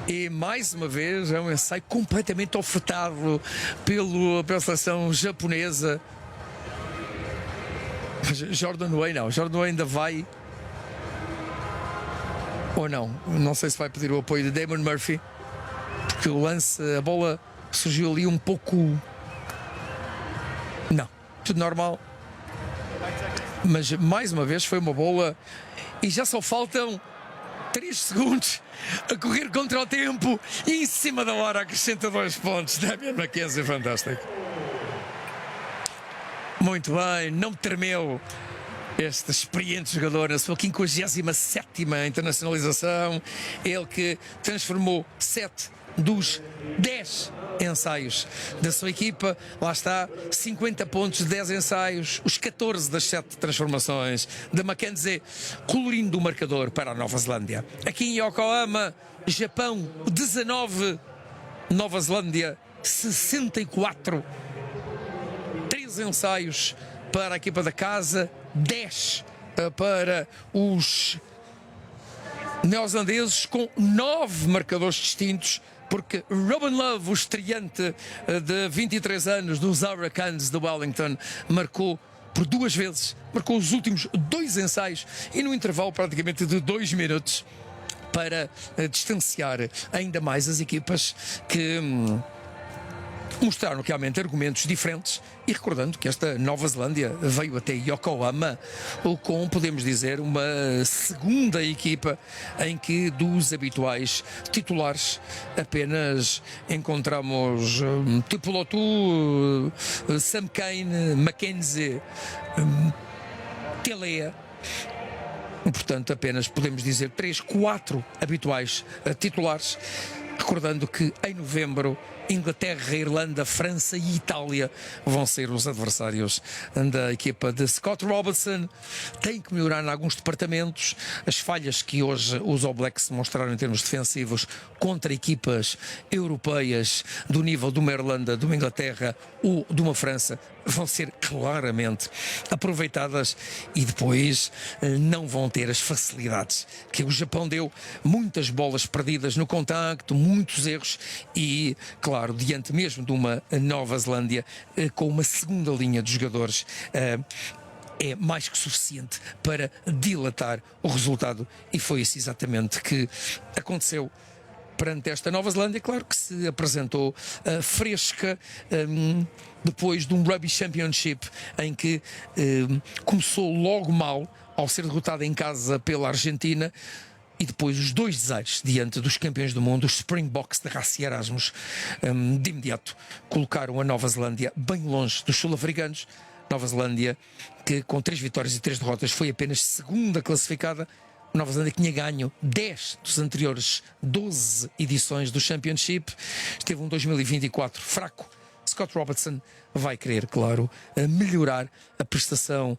Speaker 1: E mais uma vez é um ensaio completamente ofertado pela seleção japonesa. Jordan Way não, Jordan Way ainda vai ou não, não sei se vai pedir o apoio de Damon Murphy, porque o lance, a bola surgiu ali um pouco, não, tudo normal, mas mais uma vez foi uma bola e já só faltam 3 segundos a correr contra o tempo e em cima da hora acrescenta 2 pontos. Damian McKenzie, fantástico. Muito bem, não tremeu este experiente jogador na sua 57ª internacionalização. Ele que transformou 7 dos 10 ensaios da sua equipa. Lá está, 50 pontos de 10 ensaios, os 14 das 7 transformações de Mackenzie, colorindo o marcador para a Nova Zelândia. Aqui em Yokohama, Japão 19, Nova Zelândia 64. 3 ensaios para a equipa da casa, 10 para os neozelandeses, com 9 marcadores distintos, porque Robin Love, o estreante de 23 anos dos Hurricanes de Wellington, marcou por 2 vezes, marcou os últimos 2 ensaios e no intervalo praticamente de 2 minutos para distanciar ainda mais as equipas que mostraram realmente argumentos diferentes. E recordando que esta Nova Zelândia veio até Yokohama com, podemos dizer, uma segunda equipa em que dos habituais titulares apenas encontramos Tupulotu, Sam Cane, Mackenzie, Telea. Portanto, apenas podemos dizer 3, 4 habituais titulares. Recordando que em novembro Inglaterra, Irlanda, França e Itália vão ser os adversários da equipa de Scott Robertson. Tem que melhorar em alguns departamentos. As falhas que hoje os All Blacks mostraram em termos defensivos contra equipas europeias do nível de uma Irlanda, de uma Inglaterra ou de uma França vão ser claramente aproveitadas e depois não vão ter as facilidades que o Japão deu. Muitas bolas perdidas no contacto, muitos erros e, claro, diante mesmo de uma Nova Zelândia com uma segunda linha de jogadores é mais que suficiente para dilatar o resultado e foi isso exatamente que aconteceu perante esta Nova Zelândia. Claro que se apresentou fresca depois de um Rugby Championship em que começou logo mal ao ser derrotada em casa pela Argentina e depois os 2 desaires diante dos campeões do mundo, os Springboks da raça Erasmus, de imediato colocaram a Nova Zelândia bem longe dos sul-africanos. Nova Zelândia que com 3 vitórias e 3 derrotas foi apenas segunda classificada. Nova Zelândia que tinha ganho 10 dos anteriores 12 edições do Championship. Esteve um 2024 fraco. Scott Robertson vai querer, claro, melhorar a prestação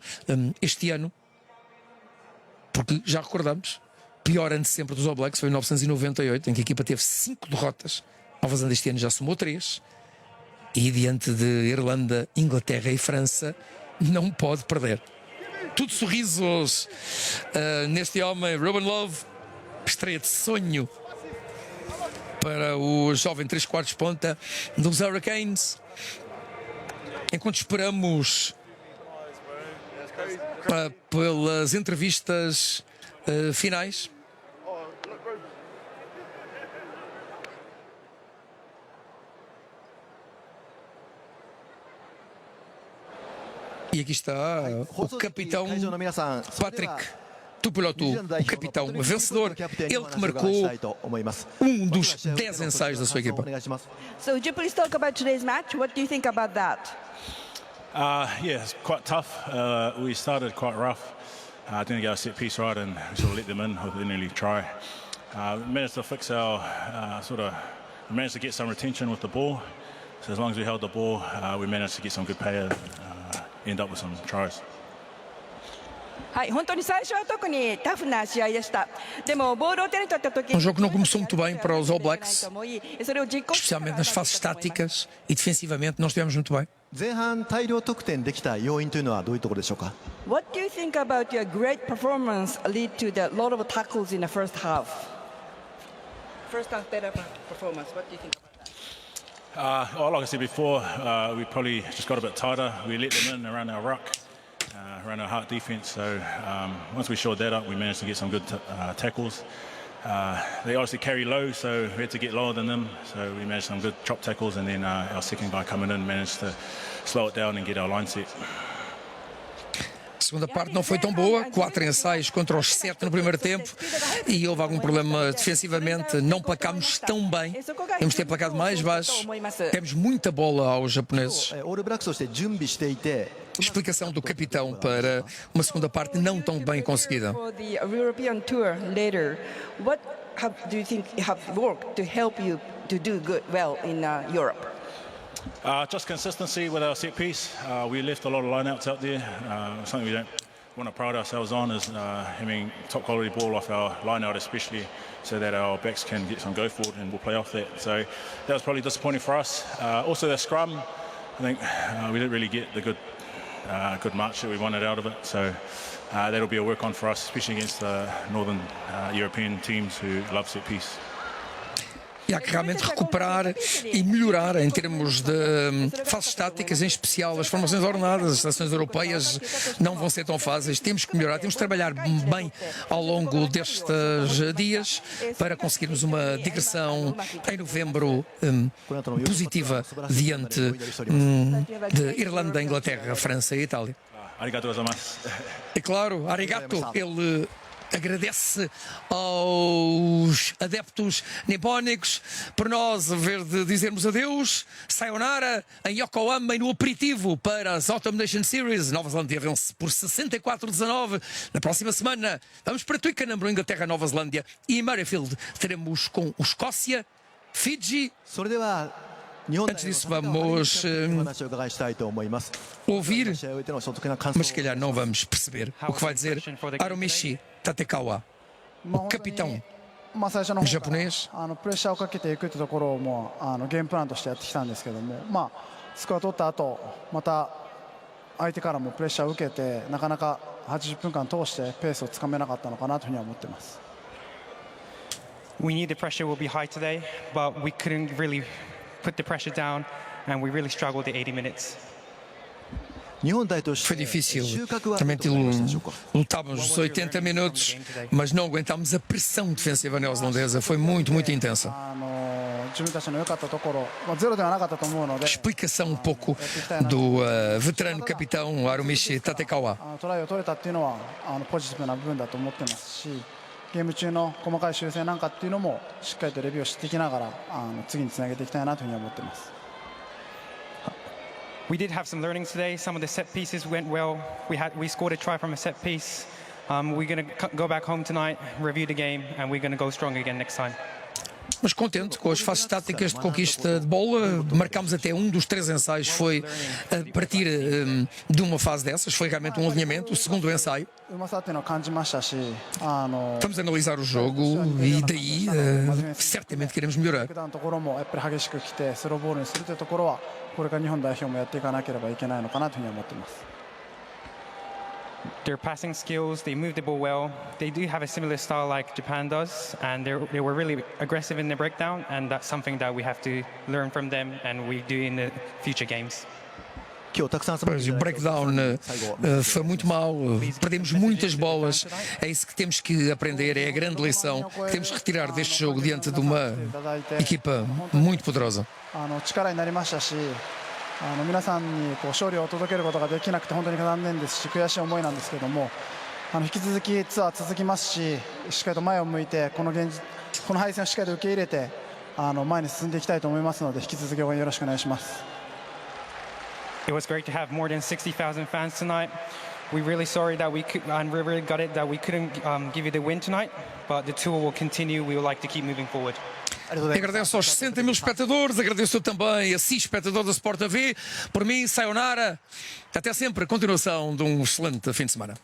Speaker 1: este ano, porque já recordamos, pior ano de sempre dos All Blacks foi em 1998, em que a equipa teve 5 derrotas. Nova Zelândia este ano já somou 3 e diante de Irlanda, Inglaterra e França não pode perder. Tudo sorrisos neste homem, Robin Love, estreia de sonho para o jovem 3/4 ponta dos Hurricanes. Enquanto esperamos pelas entrevistas finais. E aqui está o capitão Patrick Tupulotu, o capitão vencedor, ele que marcou um dos 10 ensaios da sua equipa.
Speaker 6: So would you please talk about today's match? What do you think about that?
Speaker 7: Yeah, it's quite tough. We started quite rough. didn't get our set piece right, and we sort of let them in with an early try. We managed to fix our we managed to get some retention with the ball. So as long as we held the ball, we managed to get some good play and end up with some tries.
Speaker 6: はい、本当に最初は特にタフな試合でした。でもボールを手に取った時
Speaker 1: jogo que não começou muito bem para os All Blacks,
Speaker 6: それを実行
Speaker 1: especialmente nas fases táticas e defensivamente não estivemos muito bem.
Speaker 3: 前半大量得点できた要因というのはどういうところでしょうか。
Speaker 6: What do you think about your great performance lead to the lot of tackles in the first half? First half better performance. What do you think about that?
Speaker 7: Like I said before, we probably just got a bit tighter. We let them in around our ruck, around our hard defence. So once we shored that up, we managed to get some good tackles. They obviously carry low, so we had to get lower than them. So we managed some good chop tackles, and then our second guy coming in managed to slow it down and get our line set.
Speaker 1: A segunda parte não foi tão boa, 4 ensaios contra os 7 no primeiro tempo e houve algum problema defensivamente, não placámos tão bem, temos de ter placado mais baixo, temos muita bola aos japoneses.
Speaker 3: オールブラックスとして準備していて
Speaker 1: Explicação do capitão para uma segunda parte não tão bem conseguida.
Speaker 6: For the European tour later, what do you think have worked to help you to do well in Europe?
Speaker 7: Just consistency with our set piece. We left a lot of lineouts out there. Something we don't want to pride ourselves on is having top quality ball off our lineout, especially so that our backs can get some go forward and we'll play off that. So that was probably disappointing for us. Also the scrum, I think we didn't really get the good march that we wanted out of it. So that'll be a work on for us, especially against the Northern European teams who love set piece.
Speaker 1: E há que realmente recuperar e melhorar em termos de fases táticas, em especial as formações ordenadas. As seleções europeias não vão ser tão fáceis. Temos que melhorar, temos que trabalhar bem ao longo destes dias para conseguirmos uma digressão em novembro positiva diante de Irlanda, Inglaterra, França e Itália.
Speaker 7: Arigato gozaimasu.
Speaker 1: E claro, arigato, ele agradece aos adeptos nipónicos por nós, a vez de dizermos adeus, sayonara em Yokohama e no aperitivo para as Autumn Nation Series. Nova Zelândia vence por 64-19. Na próxima semana vamos para Twickenham, Inglaterra, Nova Zelândia, e em Murrayfield teremos com o Escócia, Fiji. Antes disso vamos ouvir, mas se calhar não vamos perceber o que vai dizer Harumichi Tatekawa, o capitão
Speaker 8: 最初の方
Speaker 1: japonês.
Speaker 8: プレッシャーをかけていくというところをもうゲームプランとしてやってきたんですけども、スコア取った後また相手からもプレッシャーを受けてなかなか80分間通してペースをつかめなかったのかなというふうには思っています。
Speaker 5: We knew the pressure will be high today, but we couldn't really put the pressure down, and we really struggled the 80 minutes.
Speaker 1: Foi difícil, realmente lutámos os 80 minutos, mas não aguentámos a pressão defensiva neozelandesa, foi muito intensa. Explicação um pouco do veterano capitão Harumichi Tatekawa.
Speaker 8: ゲーム中の細かい修正なんかっていうのもしっかりとレビューをしていきながら次につなげていきたいなというふうに思っています。
Speaker 5: We did have some learnings today. Some of the set pieces went well. We scored a try from a set piece. We're going to go back home tonight, review the game, and we're going to go strong again next time.
Speaker 1: Mas contente com as fases táticas de conquista de bola, marcámos até um dos 3 ensaios, foi a partir de uma fase dessas, foi realmente um alinhamento, o segundo ensaio. Vamos analisar o jogo e daí certamente queremos melhorar.
Speaker 8: これから日本代表もやっていかなければいけないのかなというふうに思っています。
Speaker 5: Their passing skills, they move the ball well. They do have a similar style like Japan does, and they were really aggressive in the breakdown, and that's something that we have to learn from them and we do in the future games.
Speaker 1: Pois, o breakdown foi muito mau, perdemos muitas bolas, é isso que temos que aprender, é a grande lição que temos que retirar deste jogo diante de uma equipa muito poderosa.
Speaker 8: 力になりましたし、皆さんに勝利を届けることができなくて本当に残念ですし悔しい思いなんですけども、引き続きツアー続きますし、しっかりと前を向いてこの敗戦をしっかりと受け入れて前に進んでいきたいと思いますので、引き続き応援よろしくお願いします。
Speaker 5: It was great to have more than 60,000 fans tonight. we're really sorry that and we're really gutted that we couldn't give you the win tonight. But the tour will continue. We would like to keep moving forward.
Speaker 1: Agradeço aos 60 mil espectadores, agradeço também a si, espectador da Sport TV. Por mim, sayonara. Até sempre. Continuação de um excelente fim de semana.